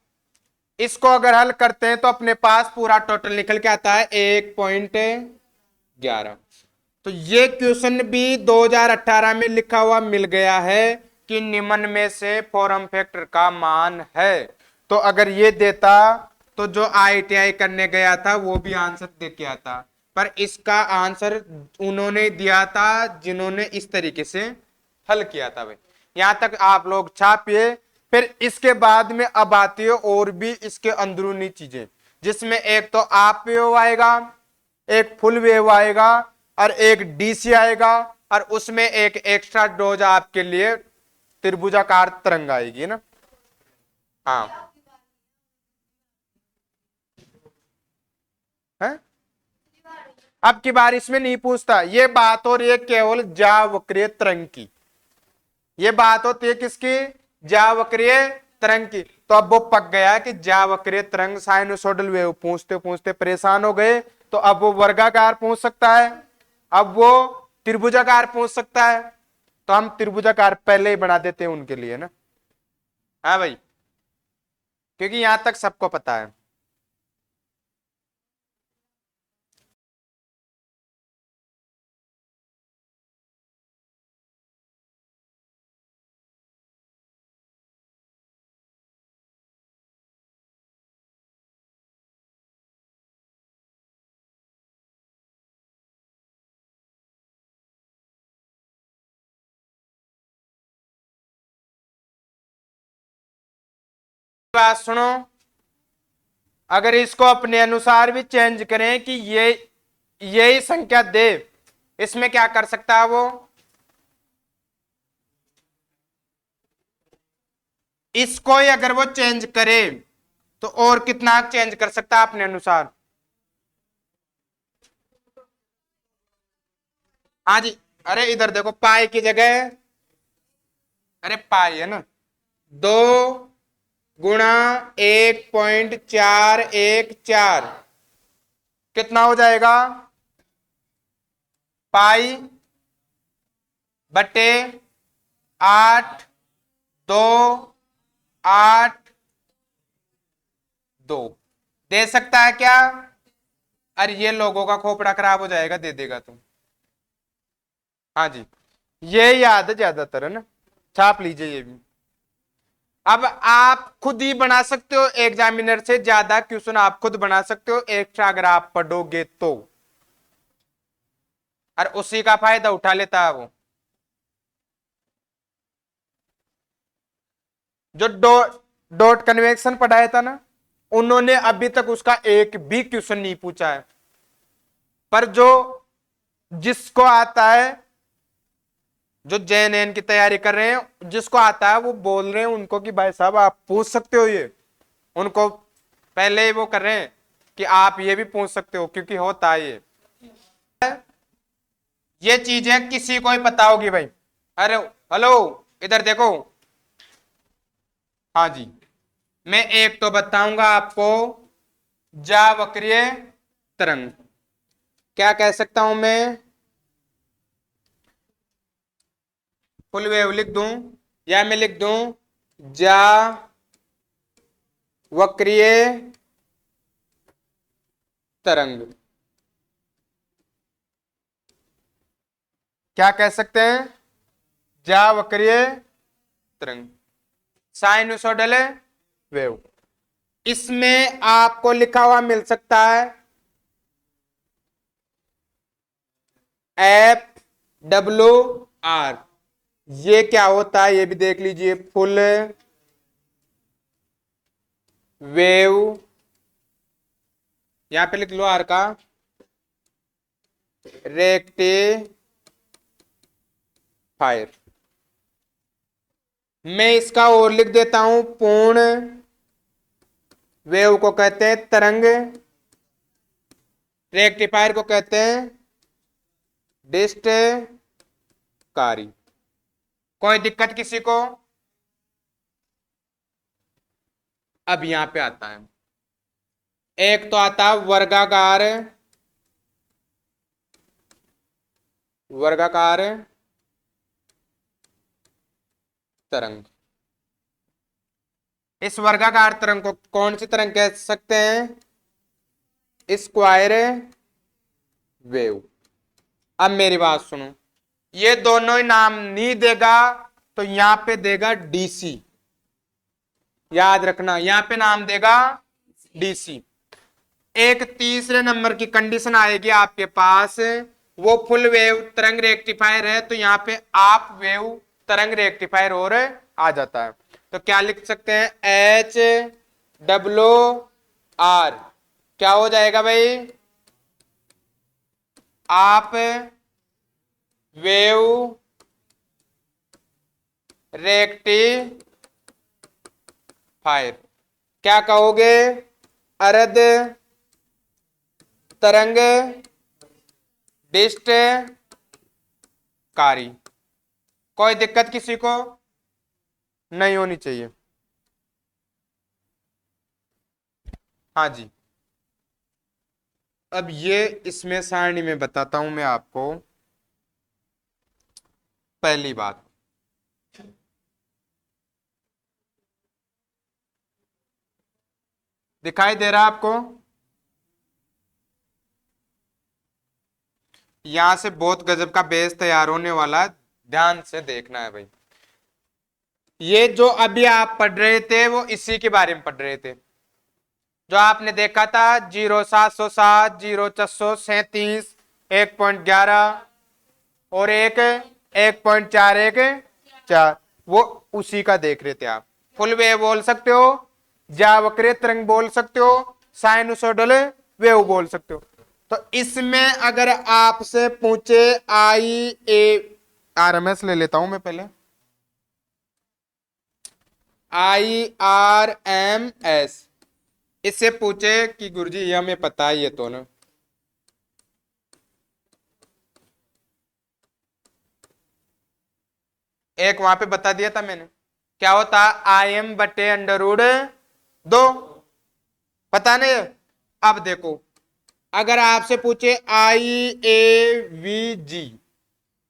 इसको अगर हल करते हैं तो अपने पास पूरा टोटल निकल के आता है 1.11। तो ये क्वेश्चन भी 2018 में लिखा हुआ मिल गया है कि निम्न में से फॉर्म फैक्टर का मान है। तो अगर ये देता तो जो ITI करने गया था वो भी आंसर दे के आता, पर इसका आंसर उन्होंने दिया था जिन्होंने इस तरीके से हल किया था भाई। यहां तक आप लोग छापिए। फिर इसके बाद में अब आती है और भी इसके अंदरूनी चीजें, जिसमें एक तो आप वेव आएगा, एक फुल वेव आएगा और एक DC आएगा, और उसमें एक एक्स्ट्रा डोज आपके लिए त्रिभुजाकार तरंग आएगी ना। हाँ है? अब की बार इसमें नहीं पूछता ये बात, और ये केवल ज्यावक्रीय तरंग की ये बात होती है। किसकी? ज्यावक्रीय तरंग की। तो अब वो पक गया कि ज्यावक्रीय तरंग, साइनसोइडल वेव पूछते पूछते परेशान हो गए, तो अब वो वर्गाकार पूछ सकता है, अब वो त्रिभुजाकार पूछ सकता है। तो हम त्रिभुजाकार पहले ही बना देते हैं उनके लिए ना। हाँ भाई, क्योंकि यहां तक सबको पता है। बात सुनो, अगर इसको अपने अनुसार भी चेंज करें कि ये यही संख्या दे, इसमें क्या कर सकता है वो? इसको ही अगर वो चेंज करे तो और कितना चेंज कर सकता है अपने अनुसार? हाँ जी। अरे इधर देखो, पाई की जगह, अरे पाई है ना, 2 × 1.414 कितना हो जाएगा? पाई बटे 8, 2, 8, 2 दे सकता है क्या? अरे ये लोगों का खोपड़ा खराब हो जाएगा, दे देगा तुम। हाँ जी, ये याद है ज्यादातर, है ना? छाप लीजिए ये भी। अब आप खुद ही बना सकते हो, एग्जामिनर से ज्यादा क्वेश्चन आप खुद बना सकते हो एक्स्ट्रा, अगर आप पढ़ोगे तो। और उसी का फायदा उठा लेता है वो। जो डॉट कन्वेक्शन पढ़ाया था ना, उन्होंने अभी तक उसका एक भी क्वेश्चन नहीं पूछा है। पर जो जिसको आता है, जो JNN की तैयारी कर रहे हैं, जिसको आता है वो बोल रहे हैं उनको कि भाई साहब आप पूछ सकते हो ये। उनको पहले ही वो कर रहे हैं कि आप ये भी पूछ सकते हो, क्योंकि होता है ये चीजें किसी को ही पता होगी भाई। अरे हेलो, इधर देखो। हाँ जी, मैं एक तो बताऊंगा आपको, ज्यावक्रीय तरंग क्या कह सकता हूं मैं? फुल वेव लिख दूं या मैं लिख दूं ज्यावक्रीय तरंग? क्या कह सकते हैं? ज्यावक्रीय तरंग, साइनसोइडल वेव। इसमें आपको लिखा हुआ मिल सकता है FWR। ये क्या होता है ये भी देख लीजिए, फुल वेव, यहां पे लिख लो आर का रेक्टिफायर। मैं इसका और लिख देता हूं, पूर्ण वेव को कहते हैं तरंग, रेक्टिफायर को कहते हैं डिस्टकारी। कोई दिक्कत किसी को? अब यहां पे आता है, एक तो आता है वर्गाकार, वर्गाकार तरंग। इस वर्गाकार तरंग को कौन सी तरंग कह सकते हैं? Square wave. अब मेरी बात सुनो, ये दोनों ही नाम नहीं देगा तो यहां पे देगा डीसी, याद रखना, यहां पे नाम देगा डीसी। एक तीसरे नंबर की कंडीशन आएगी आपके पास, वो फुल वेव तरंग रेक्टिफायर है, तो यहां पे आप वेव तरंग रेक्टिफायर और आ जाता है। तो क्या लिख सकते हैं? एच डब्ल्यू आर क्या हो जाएगा भाई? आप वेव रेक्टिफायर क्या कहोगे? अर्ध तरंग डिस्टकारी। कोई दिक्कत किसी को नहीं होनी चाहिए। हाँ जी, अब ये इसमें सारणी में बताता हूं मैं आपको। पहली बात, दिखाई दे रहा है आपको? यहां से बहुत गजब का बेस तैयार होने वाला है, ध्यान से देखना है भाई। ये जो अभी आप पढ़ रहे थे वो इसी के बारे में पढ़ रहे थे, जो आपने देखा था 0707, 0437, 1.11 और 1.414, वो उसी का देख रहे थे आप। फुल वेव बोल सकते हो, जावक्रिय तरंग बोल सकते हो, साइनसोइडल वेव बोल सकते हो। तो इसमें अगर आपसे पूछे आरएमएस ले लेता हूं मैं पहले, IRMS, इससे पूछे कि गुरुजी ये हमें पता है, ये तो ना एक वहां पे बता दिया था मैंने, क्या होता? IM बटे √2, पता नहीं। अब देखो, अगर आपसे पूछे IAVG,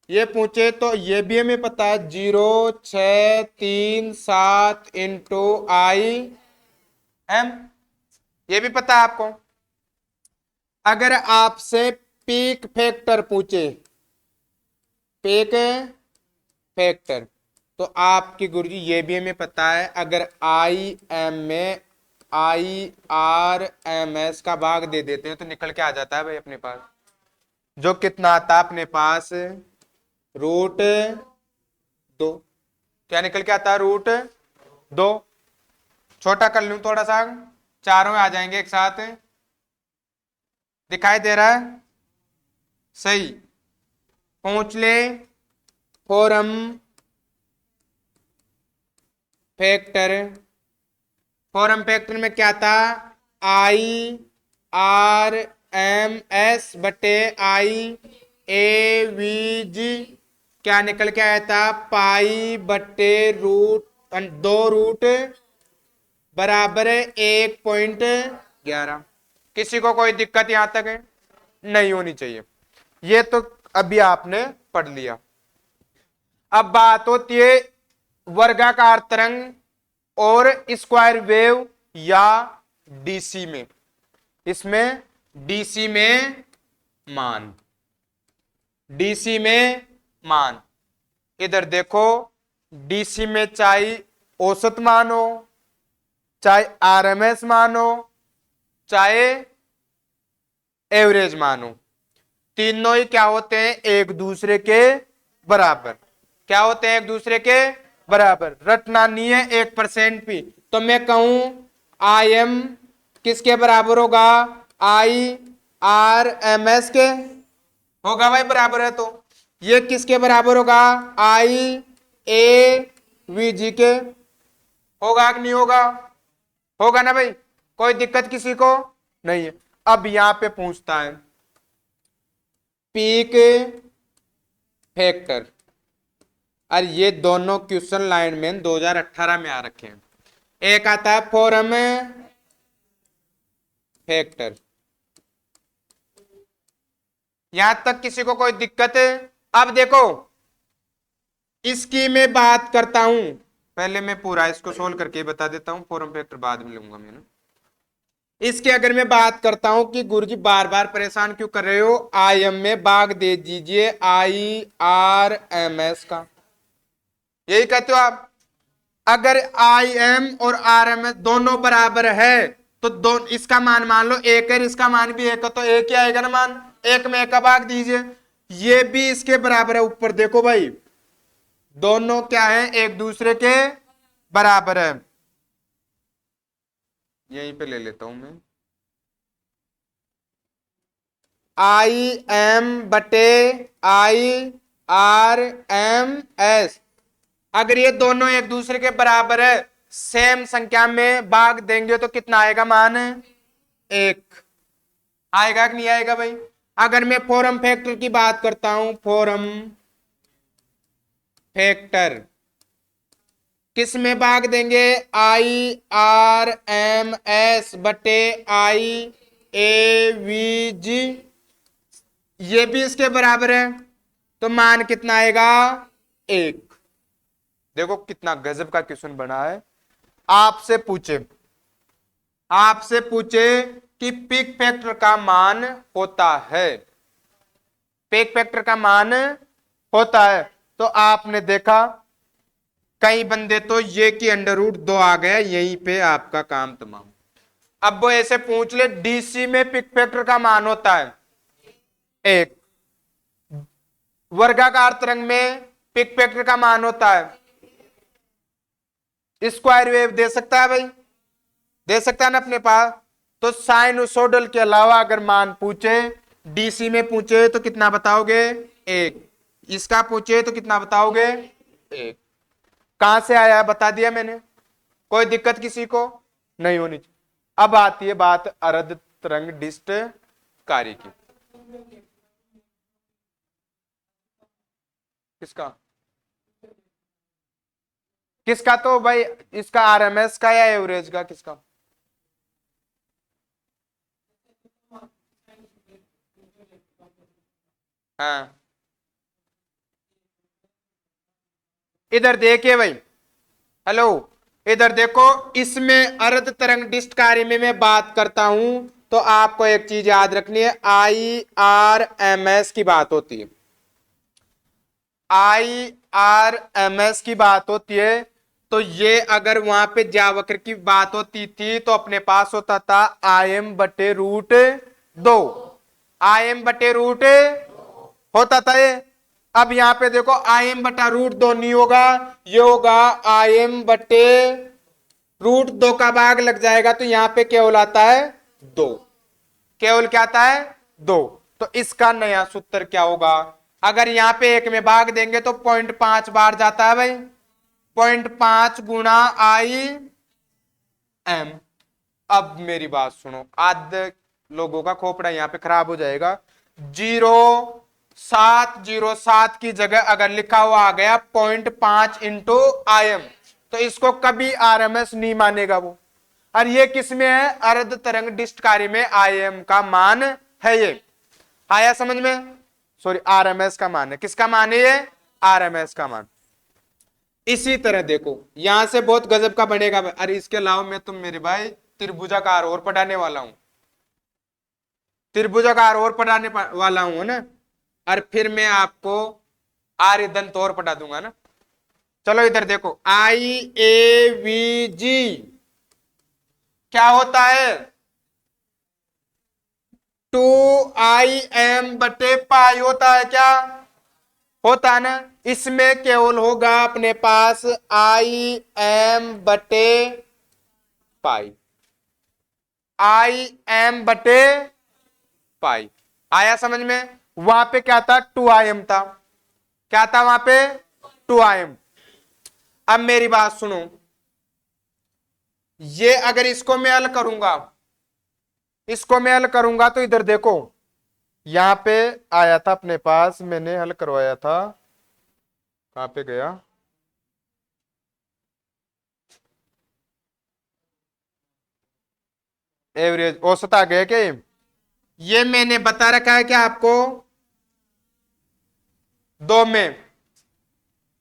ये पूछे तो ये भी हमें पता है, 0637 इंटू IM, ये भी पता है आपको। अगर आपसे पीक फैक्टर पूछे, पीक फैक्टर, तो आपकी गुरुजी ये भी हमें पता है, अगर IM में IRMS का भाग दे देते हैं तो निकल के आ जाता है भाई अपने पास, जो कितना आता है अपने पास? √2। क्या निकल के आता है? √2। छोटा कर लूं थोड़ा सा, चारों आ जाएंगे एक साथ, दिखाई दे रहा है? सही। पूछ ले फोरम फैक्टर, फोरम फैक्टर में क्या था? IRMS बटे IAVG, क्या निकल के आया था? पाई बटे √2 बराबर 1.11। किसी को कोई दिक्कत यहां तक है? नहीं होनी चाहिए। ये तो अभी आपने पढ़ लिया। अब बात होती है वर्गाकार तरंग और स्क्वायर वेव या डीसी में। इसमें डीसी में मान, डीसी में मान, इधर देखो, डीसी में चाहे औसत मान हो, चाहे आरएमएस मान हो, चाहे एवरेज मान हो, तीनों ही क्या होते हैं? एक दूसरे के बराबर। क्या होते हैं? एक दूसरे के बराबर। रटना नहीं है 1% भी। तो मैं कहूं IM किसके बराबर होगा? IRMS के, होगा भाई, बराबर है तो ये किसके बराबर होगा, आई ए वी जी के। होगा कि नहीं होगा, होगा ना भाई, कोई दिक्कत किसी को नहीं है। अब यहां पे पूछता है पीक फैक्टर, और ये दोनों क्वेश्चन लाइन में 2018 में आ रखे हैं। एक आता है फोरम फैक्टर, यहां तक किसी को कोई दिक्कत है। अब देखो इसकी मैं बात करता हूं, पहले मैं पूरा इसको सोल्व करके बता देता हूं, फॉर्म फैक्टर बाद में लूंगा मैं ना। इसके अगर मैं बात करता हूं कि गुरुजी बार बार परेशान क्यों कर रहे हो, आई एम में भाग दे दीजिए आई आर एम एस का, यही कहते हो आप। अगर आई एम और आर एम एस दोनों बराबर है तो इसका मान लो एक है, इसका मान भी एक है, तो एक ही आएगा ना मान, एक में एक का भाग दीजिए। ये भी इसके बराबर है, ऊपर देखो भाई दोनों क्या है, एक दूसरे के बराबर है। यहीं पे ले लेता हूं मैं, आई एम बटे आई आर एम एस। अगर ये दोनों एक दूसरे के बराबर है, सेम संख्या में भाग देंगे तो कितना आएगा मान, एक आएगा कि नहीं आएगा भाई। अगर मैं फॉर्म फैक्टर की बात करता हूं, फॉर्म फैक्टर किस में भाग देंगे, आई आर एम एस बटे आई ए वी जी, ये भी इसके बराबर है, तो मान कितना आएगा, एक। देखो कितना गजब का क्वेश्चन बना है। आपसे पूछे कि पिक फैक्टर का मान होता है, पिक फैक्टर का मान होता है, तो आपने देखा कई बंदे तो ये कि √2 आ गया, यहीं पे आपका काम तमाम। अब वो ऐसे पूछ ले डीसी में पिक फैक्टर का मान होता है एक, वर्गाकार तरंग में पिक फैक्टर का मान होता है, स्क्वायर वेव दे सकता है भाई, दे सकता है ना अपने पास। तो साइनसोइडल के अलावा अगर मान पूछे, डीसी में पूछे तो कितना बताओगे, एक, इसका पूछे तो कितना बताओगे, एक। कहां से आया है बता दिया मैंने, कोई दिक्कत किसी को नहीं होनी चाहिए। अब आती है बात अर्ध तरंग डिस्ट कार्य की। किसका किसका, तो भाई इसका आरएमएस का या एवरेज का, किसका, हाँ इधर देखिए भाई, हेलो इधर देखो, इसमें अर्ध तरंग डिस्ट कार्य में मैं बात करता हूं तो आपको एक चीज याद रखनी है, आई आर एम एस की बात होती है, आई आर एम एस की बात होती है। तो ये अगर वहां पे ज्यावक्र की बात होती थी तो अपने पास होता था आई एम बटे √2, आई एम बटे रूट होता था ये। अब यहां पे देखो आई एम बटा √2 नहीं होगा, ये होगा आई एम बटे √2 का भाग लग जाएगा, तो यहां पे केवल आता है 2, केवल क्या आता है 2। तो इसका नया सूत्र क्या होगा, अगर यहां पे एक में भाग देंगे तो 0.5 बार जाता है भाई, 0.5 गुणा आई एम। अब मेरी बात सुनो, आधे लोगों का खोपड़ा यहां पे खराब हो जाएगा। 0707 की जगह अगर लिखा हुआ आ गया 0.5 इंटू आई एम, तो इसको कभी आरएमएस नहीं मानेगा वो। और ये किसमें है, अर्ध तरंग डिस्ट कार्य में आई एम का मान है ये, आया समझ में, सॉरी आरएमएस का मान है, किसका मान है ये, आरएमएस का मान। इसी तरह देखो यहां से बहुत गजब का बनेगा। अरे इसके अलावा मैं तुम मेरे भाई त्रिभुजाकार और पढ़ाने वाला हूं, त्रिभुजाकार और पढ़ाने वाला हूं ना, और फिर मैं आपको आर्य दंत और पढ़ा दूंगा ना। चलो इधर देखो, आई ए वी जी क्या होता है, 2IM बटे पाई होता है, क्या होता है ना। इसमें केवल होगा अपने पास IM बटे पाई, IM बटे पाई, आया समझ में। वहां पे क्या था, 2Im था। क्या था वहां पे, 2Im। अब मेरी बात सुनो, ये अगर इसको मैं हल करूंगा, इसको मैं हल करूंगा तो इधर देखो, यहां पे आया था अपने पास, मैंने हल करवाया था, कहां पे गया, एवरेज औसत आ गया क्या ये मैंने बता रखा है क्या आपको, दो में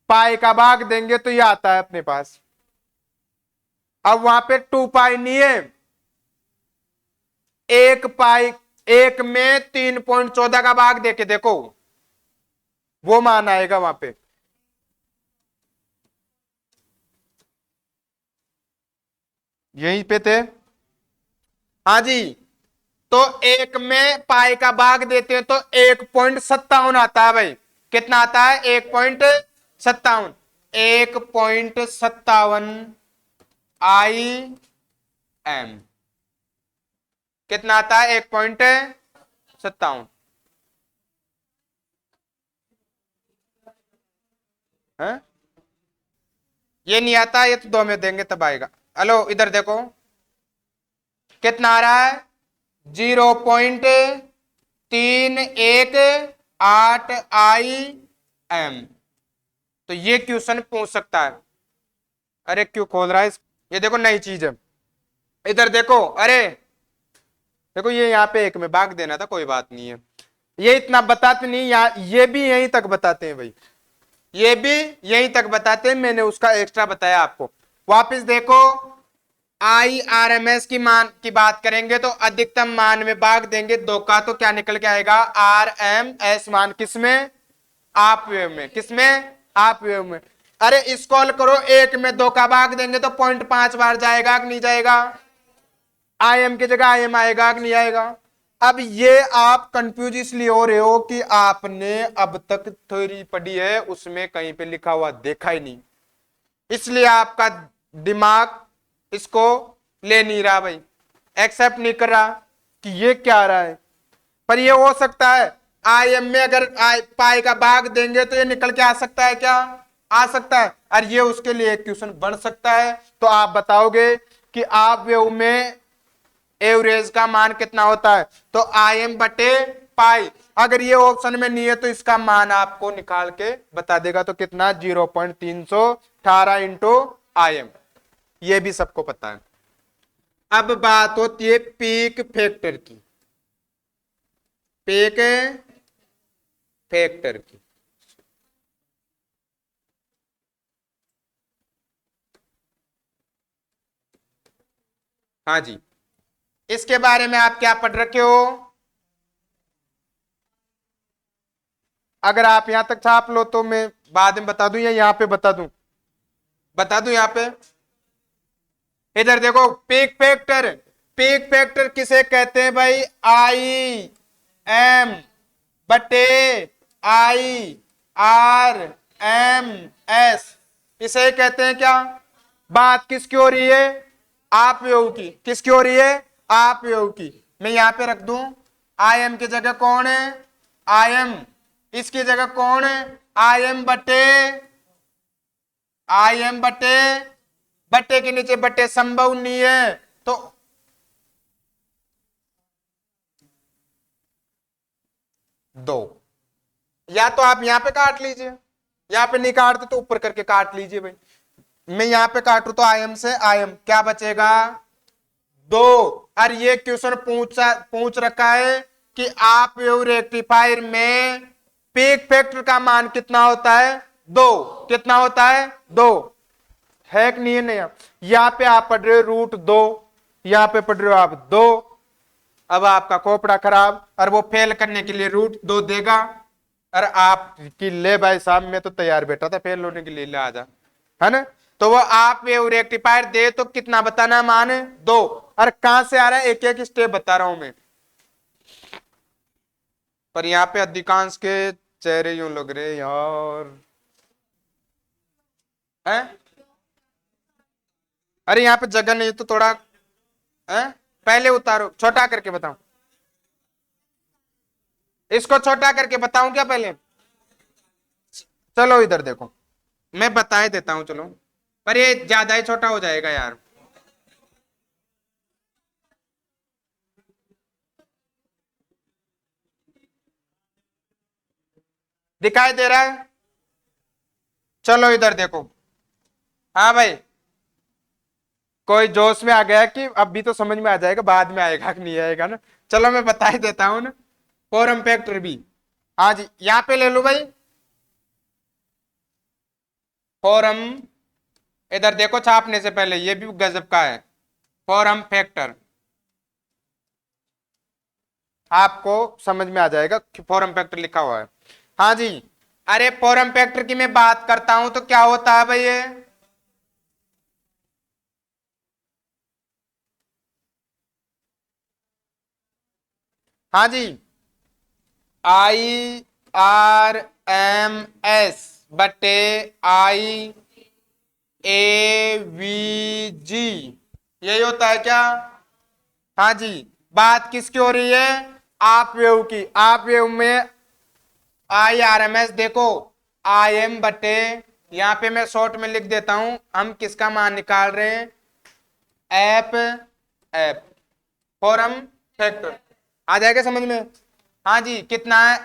पाई का भाग देंगे तो ये आता है अपने पास। अब वहां पे 2 पाई नहीं है, 1 पाई, एक में 3.14 का भाग देके देखो, वो मान आएगा वहां पे। यहीं पे थे, हाँ जी। तो एक में पाई का भाग देते हैं तो 1.57 आता है भाई। कितना आता है, 1.57, 1.57 IM। कितना आता है, 1.57 है। ये नहीं आता, ये तो 2 में देंगे तब आएगा। हेलो इधर देखो, कितना आ रहा है, 0.318 IM। तो ये क्वेश्चन पूछ सकता है। अरे क्यों खोल रहा है ये देखो नई चीज है, इधर देखो, अरे देखो ये यहाँ पे एक में भाग देना था, कोई बात नहीं है। ये इतना बताते नहीं, यहाँ ये भी यहीं तक बताते हैं भाई, ये भी यहीं तक बताते हैं, मैंने उसका एक्स्ट्रा बताया आपको। वापस देखो, IRMS की मान की बात करेंगे तो अधिकतम मान में भाग देंगे 2 का तो क्या निकल के आएगा, RMS मान किसमें, आप वेव में, किसमें, आप वेव में। अरे इसको हल करो, 1 में 2 का भाग देंगे तो 0.5 बार जाएगा कि नहीं जाएगा, IM की जगह IM आएगा कि नहीं आएगा। अब ये आप कंफ्यूज इसलिए हो रहे हो कि आपने अब तक थ्योरी पढ़ी है, उसमें कहीं पे लिखा हुआ देखा ही नहीं, इसलिए आपका दिमाग इसको ले नहीं रहा भाई, एक्सेप्ट नहीं कर रहा कि ये क्या आ रहा है। पर ये हो सकता है, IM में अगर पाई का भाग देंगे तो ये निकल के आ सकता है, क्या आ सकता है, और ये उसके लिए एक क्वेश्चन बन सकता है। तो आप बताओगे कि आप वेव में एवरेज का मान कितना होता है, तो IM बटे पाई। अगर ये ऑप्शन में नहीं है तो इसका मान आपको निकाल के बता देगा, तो कितना, 0.318 इंटू IM। ये भी सबको पता है। अब बात होती है पीक फैक्टर की, पीक फैक्टर की। हाँ जी, इसके बारे में आप क्या पढ़ रखे हो, अगर आप यहां तक छाप लो तो मैं बाद में बता दूं या यहां पे बता दूं, बता दूं यहां पे। इधर देखो, पीक फैक्टर, पीक फैक्टर किसे कहते हैं भाई, IM बटे IRMS, इसे कहते हैं क्या। बात किसकी हो रही है, आप योग की, किसकी हो रही है, आप योग की। मैं यहां पे रख दूं, IM की जगह कौन है, IM, इसकी जगह कौन है, IM बटे, IM बटे, बट्टे के नीचे बट्टे संभव नहीं है, तो दो, या तो आप यहां पे काट लीजिए, यहां पे नहीं काटते तो ऊपर करके काट लीजिए भाई। मैं यहां पे काटू तो IM से IM क्या बचेगा, 2। और ये क्वेश्चन पूछ रखा है कि आप रेक्टिफायर में पीक फैक्टर का मान कितना होता है, 2। कितना होता है, 2 है कि नहीं है, नहीं। यहां पे आप पढ़ रहे हो √2, यहां पे पढ़ रहे हो आप 2। अब आपका खोपड़ा खराब, और वो फेल करने के लिए √2 देगा। और आप कि ले भाई साहब मैं तो तैयार बैठा था फेल होने के लिए, ले आजा, है ना। तो वो आप रेक्टिफायर दे तो कितना बताना मान है, 2। और कहां से आ रहा है, एक एक स्टेप बता रहा हूं मैं। पर यहाँ पे अधिकांश के चेहरे यूं लग रहे यार, है। अरे यहाँ पे जगह नहीं तो थोड़ा, है, पहले उतारो, छोटा करके बताओ। इसको छोटा करके बताऊं क्या पहले? चलो इधर देखो, मैं बता ही देता हूं चलो, पर ये ज्यादा ही छोटा हो जाएगा यार। दिखाई दे रहा है? चलो इधर देखो। हाँ भाई, कोई जोश में आ गया कि अभी तो समझ में आ जाएगा, बाद में आएगा कि नहीं आएगा ना। चलो मैं बता ही देता हूं ना, फॉर्म फैक्टर भी। हाँ जी, यहां पे ले लो भाई फॉर्म। इधर देखो, छापने से पहले ये भी गजब का है, फॉर्म फैक्टर। आपको समझ में आ जाएगा कि फॉर्म फैक्टर लिखा हुआ है। हाँ जी, अरे फॉर्म फैक्टर की मैं बात करता हूं तो क्या होता है भाई ये? हाँ जी, IRMS बटे IAVG, यही होता है क्या? हाँ जी, बात किसकी हो रही है? आप वेव की। आप वेव में IRMS देखो, IM बटे, यहां पे मैं शॉर्ट में लिख देता हूं, हम किसका मान निकाल रहे हैं? App, app form factor. आ जाएगा समझ में? हाँ जी, कितना है?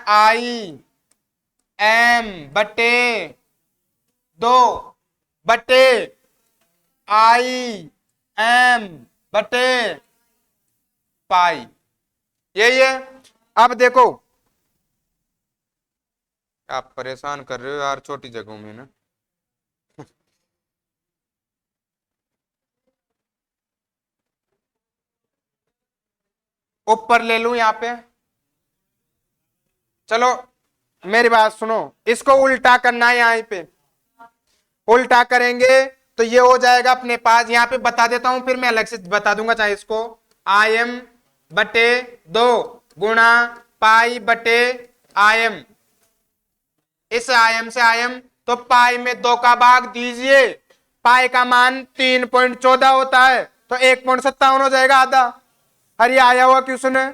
IM बटे 2 बटे IM बटे पाई, यही है। अब देखो, आप परेशान कर रहे हो यार छोटी जगहों में ना। ऊपर ले लूं यहाँ पे? चलो मेरी बात सुनो, इसको उल्टा करना है यहाँ पे। उल्टा करेंगे तो ये हो जाएगा अपने पास, यहाँ पे बता देता हूं, फिर मैं अलग से बता दूंगा चाहे इसको। IM बटे 2 गुणा पाई बटे IM, इस IM से IM, तो पाई में 2 का भाग दीजिए। पाई का मान 3.14 होता है, तो 1.57 हो जाएगा आधा। हरी आया हुआ क्वेश्चन है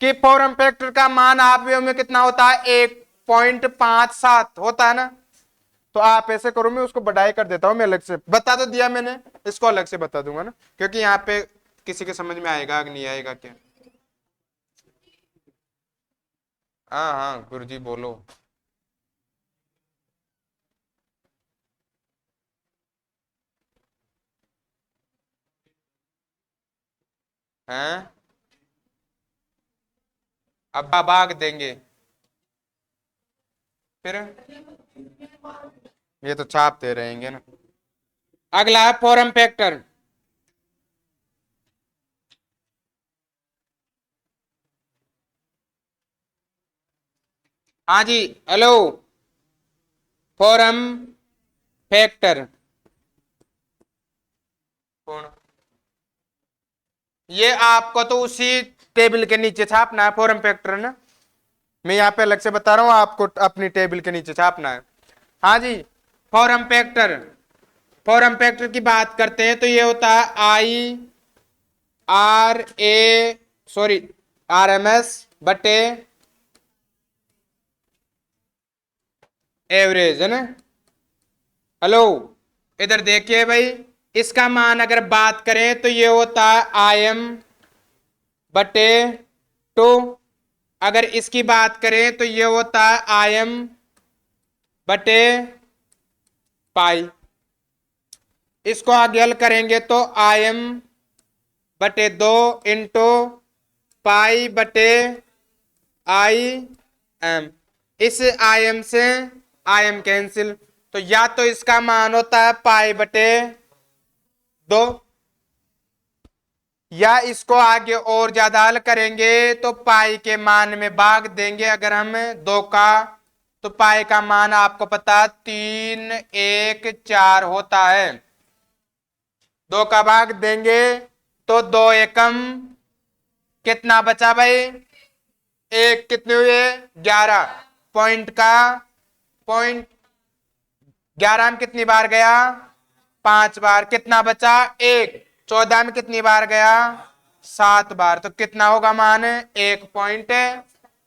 कि फॉर्म फैक्टर का मान आप में कितना होता है? 1.57 होता है ना। तो आप ऐसे करो, मैं उसको बढ़ाई कर देता हूं, मैं अलग से बता तो दिया मैंने, इसको अलग से बता दूंगा ना, क्योंकि यहाँ पे किसी के समझ में आएगा कि नहीं आएगा क्या? हाँ हाँ गुरुजी बोलो। हैं? अब भाग देंगे फिर? ये तो छापते रहेंगे ना। अगला है फॉर्म फैक्टर। हाँ जी, हेलो, फॉर्म फैक्टर कौन? ये आपको तो उसी टेबल के नीचे छापना है फॉर्म फैक्टर ना। मैं यहाँ पे अलग से बता रहा हूँ, आपको अपनी टेबल के नीचे छापना है। हाँ जी, फॉर्म फैक्टर, फॉर्म फैक्टर की बात करते हैं तो ये होता है RMS बटे एवरेज, है ना। हेलो, इधर देखिए भाई, इसका मान अगर बात करें तो ये होता है IM बटे 2। अगर इसकी बात करें तो ये होता है IM बटे पाई। इसको आगे हल करेंगे तो IM बटे 2 इंटू पाई बटे IM। इस IM से IM कैंसिल, तो या तो इसका मान होता है पाई बटे 2, या इसको आगे और ज्यादा हल करेंगे तो पाई के मान में भाग देंगे अगर हम 2 का, तो पाई का मान आपको पता 314 होता है। 2 का भाग देंगे तो 2 एकम कितना बचा भाई? एक कितने हुए? 11 पॉइंट का पॉइंट, 11 में कितनी बार गया? 5 बार। कितना बचा? 1। 14 में कितनी बार गया? 7 बार। तो कितना होगा मान? 1.7।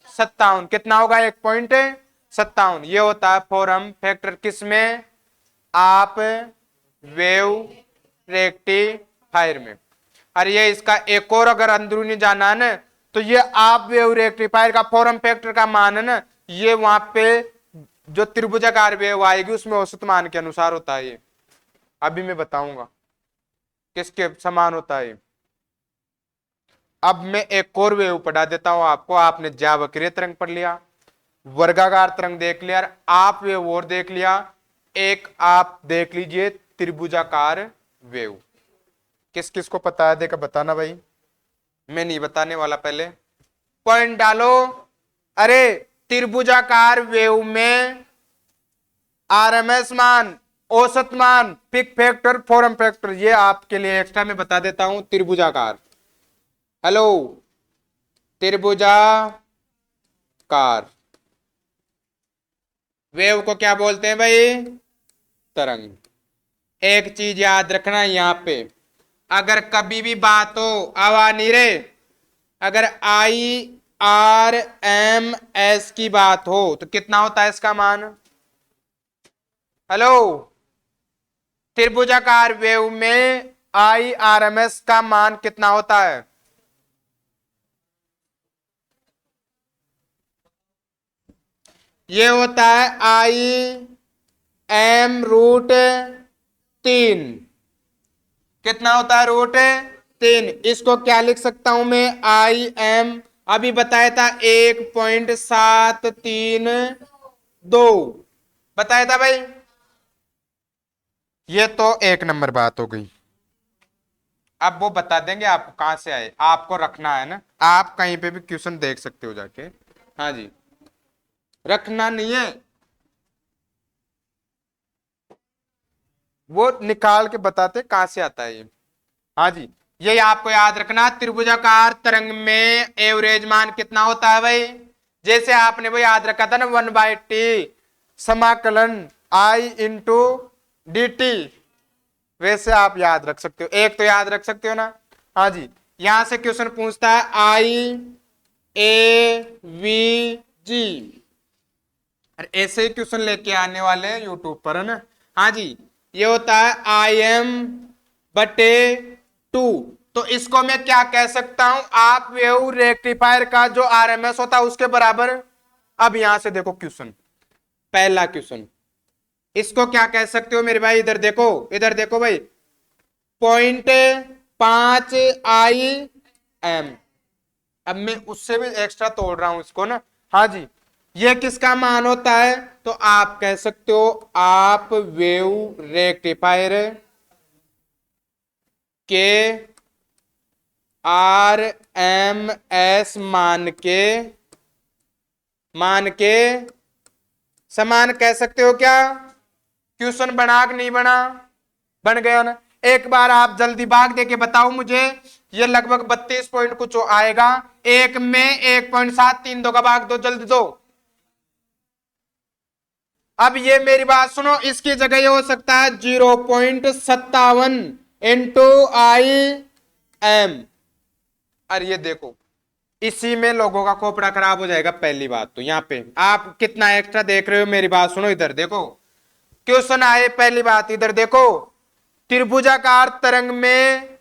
57। कितना होगा 1.57। ये होता है फॉर्म फैक्टर किसमें, आप वेव रेक्टिफायर में। और ये इसका एक और अगर अंदरूनी जाना है ना, तो ये आप वेव रेक्टिफायर का फॉर्म फैक्टर का मान है ना, ये वहां पे जो त्रिभुजाकार वेव आएगी उसमें औसत मान के अनुसार होता है। ये अभी मैं बताऊंगा किसके समान होता है। अब मैं एक और वेव पढ़ा देता हूं आपको। आपने ज्यावक्रीय तरंग पढ़ लिया, वर्गाकार तरंग देख लिया, और आप वेव और देख लिया। एक आप देख लीजिए त्रिभुजाकार वेव। किस किस को पता है देखा बताना भाई, मैं नहीं बताने वाला, पहले पॉइंट डालो। अरे त्रिभुजाकार वेव में आरएमएस मान, औसत मान, पिक फैक्टर, फॉर्म फैक्टर, ये आपके लिए एक्स्ट्रा में बता देता हूं। त्रिभुजाकार, हेलो त्रिभुजाकार वेव को क्या बोलते हैं भाई, तरंग। एक चीज याद रखना यहां पे, अगर कभी भी बात हो आवा नहीं रे, अगर IRMS की बात हो तो कितना होता है इसका मान, हेलो त्रिभुजाकार वेव में IRMS का मान कितना होता है, ये होता है IM√3। कितना होता है √3। इसको क्या लिख सकता हूं मैं, IM अभी बताया था 1.732 बताया था भाई। ये तो एक नंबर बात हो गई। अब वो बता देंगे आपको कहां से आए, आपको रखना है ना, आप कहीं पे भी क्वेश्चन देख सकते हो जाके। हाँ जी, रखना नहीं है, वो निकाल के बताते कहां से आता है ये। हाँ जी, ये आपको याद रखना, त्रिभुजाकार तरंग में एवरेज मान कितना होता है भाई। जैसे आपने वो याद रखा था ना 1/t समाकलन I/dt, वैसे आप याद रख सकते हो, एक तो याद रख सकते हो ना। हाँ जी, यहां से क्वेश्चन पूछता है IAVG, और ऐसे ही क्वेश्चन लेके आने वाले हैं यूट्यूब पर, है ना। हाँ जी, ये होता है IM/2। तो इसको मैं क्या कह सकता हूं, आप वेव रेक्टिफायर का जो आरएमएस होता है उसके बराबर। अब यहां से देखो क्वेश्चन, पहला क्वेश्चन, इसको क्या कह सकते हो मेरे भाई, इधर देखो, इधर देखो भाई, 0.5 IM। अब मैं उससे भी एक्स्ट्रा तोड़ रहा हूं इसको ना। हाँ जी, ये किसका मान होता है, तो आप कह सकते हो आप वेव रेक्टिफायर के RMS मान के समान कह सकते हो क्या। क्वेश्चन बना कि नहीं बना, बन गया ना। एक बार आप जल्दी भाग दे के बताओ मुझे, ये लगभग 32 पॉइंट कुछ आएगा। एक में 1.732 का भाग दो, जल्दी दो। अब ये मेरी बात सुनो, इसकी जगह ये हो सकता है 0.57 इंटू IM। अरे ये देखो, इसी में लोगों का खोपड़ा खराब हो जाएगा। पहली बात तो यहाँ पे आप कितना एक्स्ट्रा देख रहे हो, मेरी बात सुनो, इधर देखो क्वेश्चन आए। पहली बात इधर देखो, त्रिभुजाकार तरंग में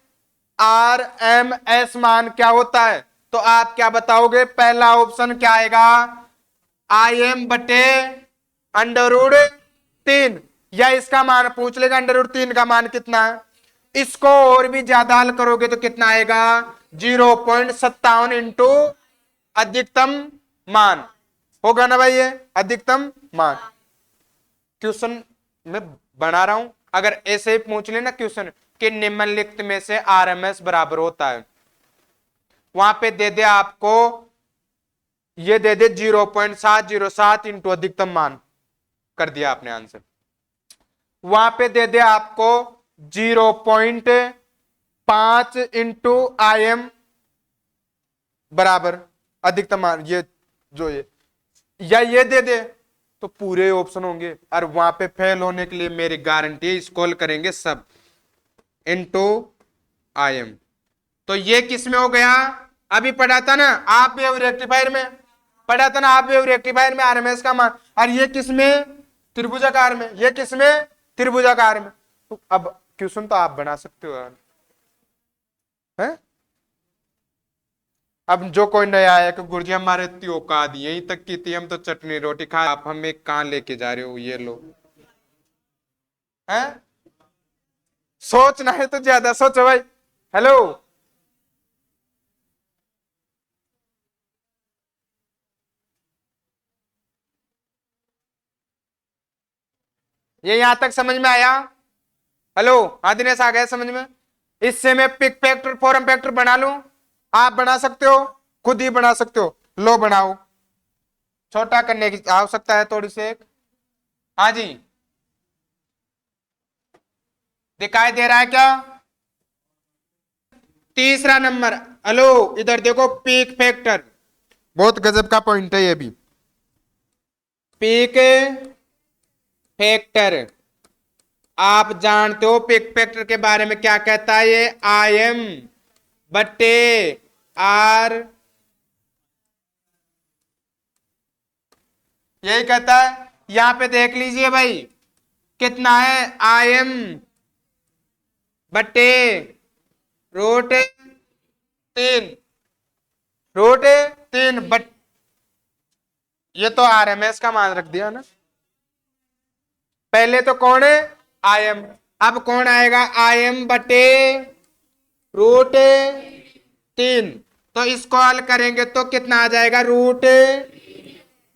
RMS मान क्या होता है, तो आप क्या बताओगे, पहला ऑप्शन क्या आएगा, IM/√3, या इसका मान पूछ लेगा √3 का मान कितना है। इसको और भी ज्यादा हल करोगे तो कितना आएगा, 0.57 इंटू अधिकतम मान, होगा ना भाई, ये अधिकतम मान। क्वेश्चन में बना रहा हूं, अगर ऐसे ही पूछ लेना क्वेश्चन कि निम्नलिखित में से आरएमएस बराबर होता है, वहां पे दे दे आपको, ये दे दे 0.707 इंटू अधिकतम मान, कर दिया आपने आंसर। वहां पे दे दे आपको 0.5 इंटू IM बराबर अधिकतम मान, ये जो या ये दे दे, तो पूरे ऑप्शन होंगे। और वहां पे फेल होने के लिए मेरी गारंटी है, स्क्रॉल करेंगे सब इनटू IM। तो ये किस में हो गया, अभी पढ़ा था ना आप वेव रेक्टिफायर में, पढ़ा था ना आप वेव रेक्टिफायर में आरएमएस का मान। और ये किसमें? त्रिभुजाकार में। ये किसमें? त्रिभुजाकार में। तो अब क्वेश्चन तो आप बना सकते हो यार, है? अब जो कोई नया आया कि गुरुजी हमारे इतनी औकात यही तक की थी, हम तो चटनी रोटी खा, आप हमें कहाँ लेके जा रहे हो, ये लो, हैं? सोचना है तो ज्यादा सोचो भाई। हेलो, ये यहां तक समझ में आया? हेलो, हाँ दिनेश आ गया समझ में? इससे मैं पिक फैक्टर फॉर्म फैक्टर बना लूं? आप बना सकते हो, खुद ही बना सकते हो, लो बनाओ। छोटा करने की आवश्यकता है थोड़ी सी एक। हाँ जी, दिखाई दे रहा है क्या? तीसरा नंबर। हेलो, इधर देखो, पीक फैक्टर, बहुत गजब का पॉइंट है ये भी। पीक फैक्टर, आप जानते हो पीक फैक्टर के बारे में क्या कहता है? ये आई एम बट्टे आर, यही कहता है। यहां पे देख लीजिए भाई, कितना है? आई एम बट्टे रूट 3, रूट 3 बट, ये तो आरएमएस का मान रख दिया ना। पहले तो कौन है? I am. अब कौन आएगा? आई एम बटे रूट 3। तो इसको हल करेंगे तो कितना आ जाएगा? रूट,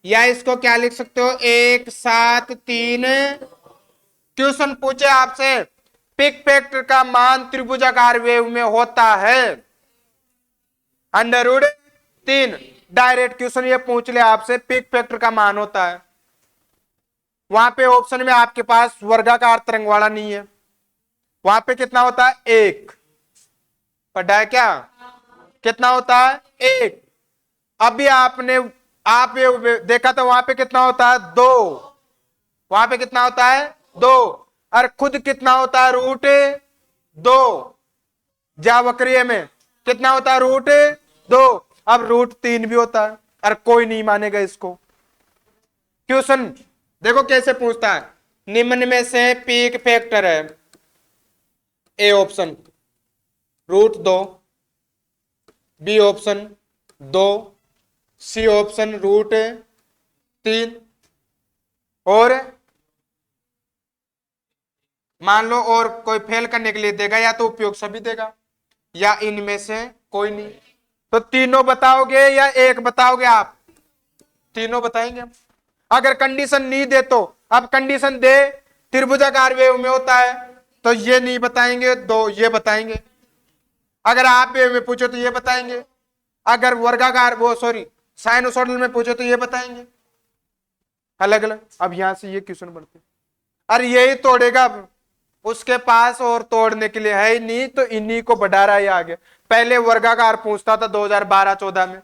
या इसको क्या लिख सकते हो? 173। क्वेश्चन पूछे आपसे, पिक फैक्टर का मान त्रिभुजाकार वेव में होता है √3। डायरेक्ट क्वेश्चन ये पूछ ले आपसे, पिक फैक्टर का मान होता है। वहां पे ऑप्शन में आपके पास वर्गाकार तरंग वाला नहीं है, वहां पे कितना होता है? 1। पढ़ा है क्या? कितना होता है? 1। अभी आपने आप ये देखा था, वहां पे कितना होता है? 2। वहां पे कितना होता है? 2। और खुद कितना होता है? √2। ज्यावक्रिय में कितना होता है? √2। अब √3 भी होता है, और कोई नहीं मानेगा इसको। क्वेश्चन देखो कैसे पूछता है, निम्न में से पीक फैक्टर है, A option √2, B option 2, C option √3, और मान लो और कोई फेल करने के लिए देगा, या तो उपयोग सभी देगा, या इनमें से कोई नहीं। तो तीनों बताओगे या एक बताओगे आप? तीनों बताएंगे हम। अगर कंडीशन नहीं दे तो, अब कंडीशन दे त्रिभुजाकार वेव में होता है तो ये नहीं बताएंगे, दो ये बताएंगे। अगर आप वेव में पूछो तो ये बताएंगे, अगर वर्गाकार वो सॉरी साइनोसॉइडल में पूछो तो ये बताएंगे, अलग अलग। अब यहां से ये क्वेश्चन बढ़ते, अरे यही तोड़ेगा, अब उसके पास और तोड़ने के लिए है ही नहीं, तो इन्हीं को बढ़ा रहा है आगे। पहले वर्गाकार पूछता था 2012-14 में,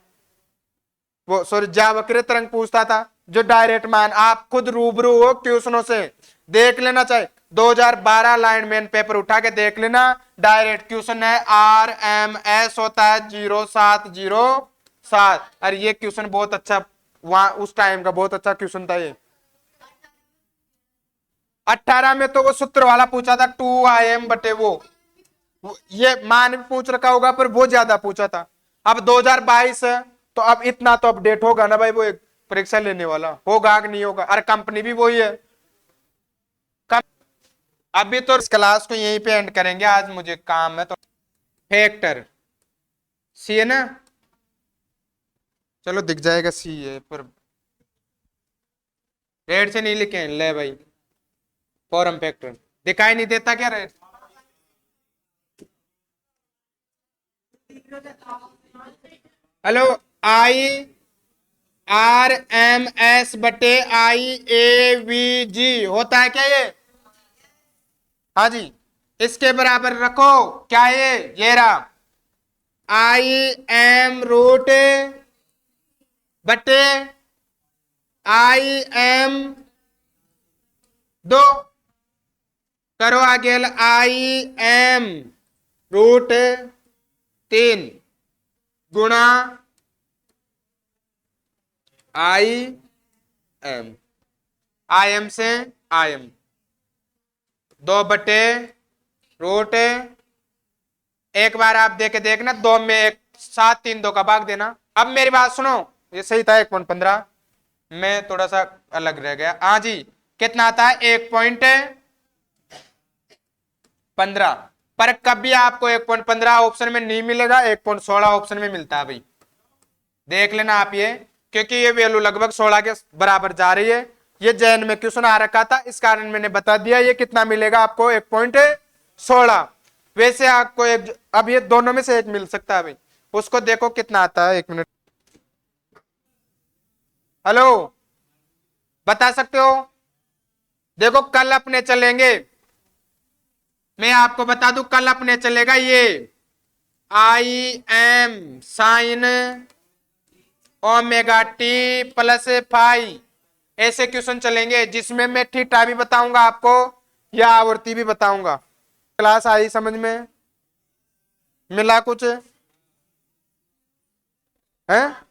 वो सॉरी ज्यावक्रिय तरंग पूछता था, जो डायरेक्ट मान आप खुद रूबरू हो क्वेश्चनों से देख लेना, चाहे 2012 लाइनमैन पेपर उठा के देख लेना, डायरेक्ट क्वेश्चन है। RMS होता है 0707। और ये क्वेश्चन बहुत अच्छा, वहां उस टाइम का बहुत अच्छा क्वेश्चन था ये। 18 में तो वो सूत्र वाला पूछा था, 2Im बटे ये मान भी पूछ रखा होगा, पर वो ज्यादा पूछा था। अब 2022 है, तो अब इतना तो अपडेट होगा ना भाई, वो एक परीक्षा लेने वाला होगा कि नहीं होगा? अरे कंपनी भी वही है। अभी तो इस क्लास को यहीं पे एंड करेंगे, आज मुझे काम है। तो फैक्टर सी है ना, चलो दिख जाएगा सी है, पर रेड से नहीं लिखे ले भाई, फॉर्म फैक्टर दिखाई नहीं देता क्या रेड? हेलो, IRMS बटे IAVG होता है क्या ये? हाँ जी, इसके बराबर रखो क्या ये रहा, IM बटे IM2। करो आगे, IM √3 गुणा आई एम, आई एम से आई एम, 2/रूट, एक बार आप देख के देखना, 2 में 1 7, 3 2 का भाग देना। अब मेरी बात सुनो, ये सही था 1.15, मैं थोड़ा सा अलग रह गया। हाँ जी, कितना आता है 1.15, पर कभी आपको 1.15 ऑप्शन में नहीं मिलेगा, 1.16 ऑप्शन में मिलता है भाई, देख लेना आप ये, क्योंकि ये वैल्यू लगभग 16 के बराबर जा रही है। ये जैन में क्वेश्चन आ रखा था, इस कारण मैंने बता दिया ये कितना मिलेगा आपको 1.16। वैसे आपको एक, अब ये दोनों में से एक मिल सकता है भाई, उसको देखो कितना आता है, 1 मिनट। हेलो, बता सकते हो? देखो कल अपने चलेंगे, मैं आपको बता दूं, कल अपने चलेगा ये I am sine omega t plus phi, ऐसे क्वेश्चन चलेंगे जिसमें मैं थीटा भी बताऊंगा आपको या आवर्ती भी बताऊंगा। क्लास आई समझ में? मिला कुछ है?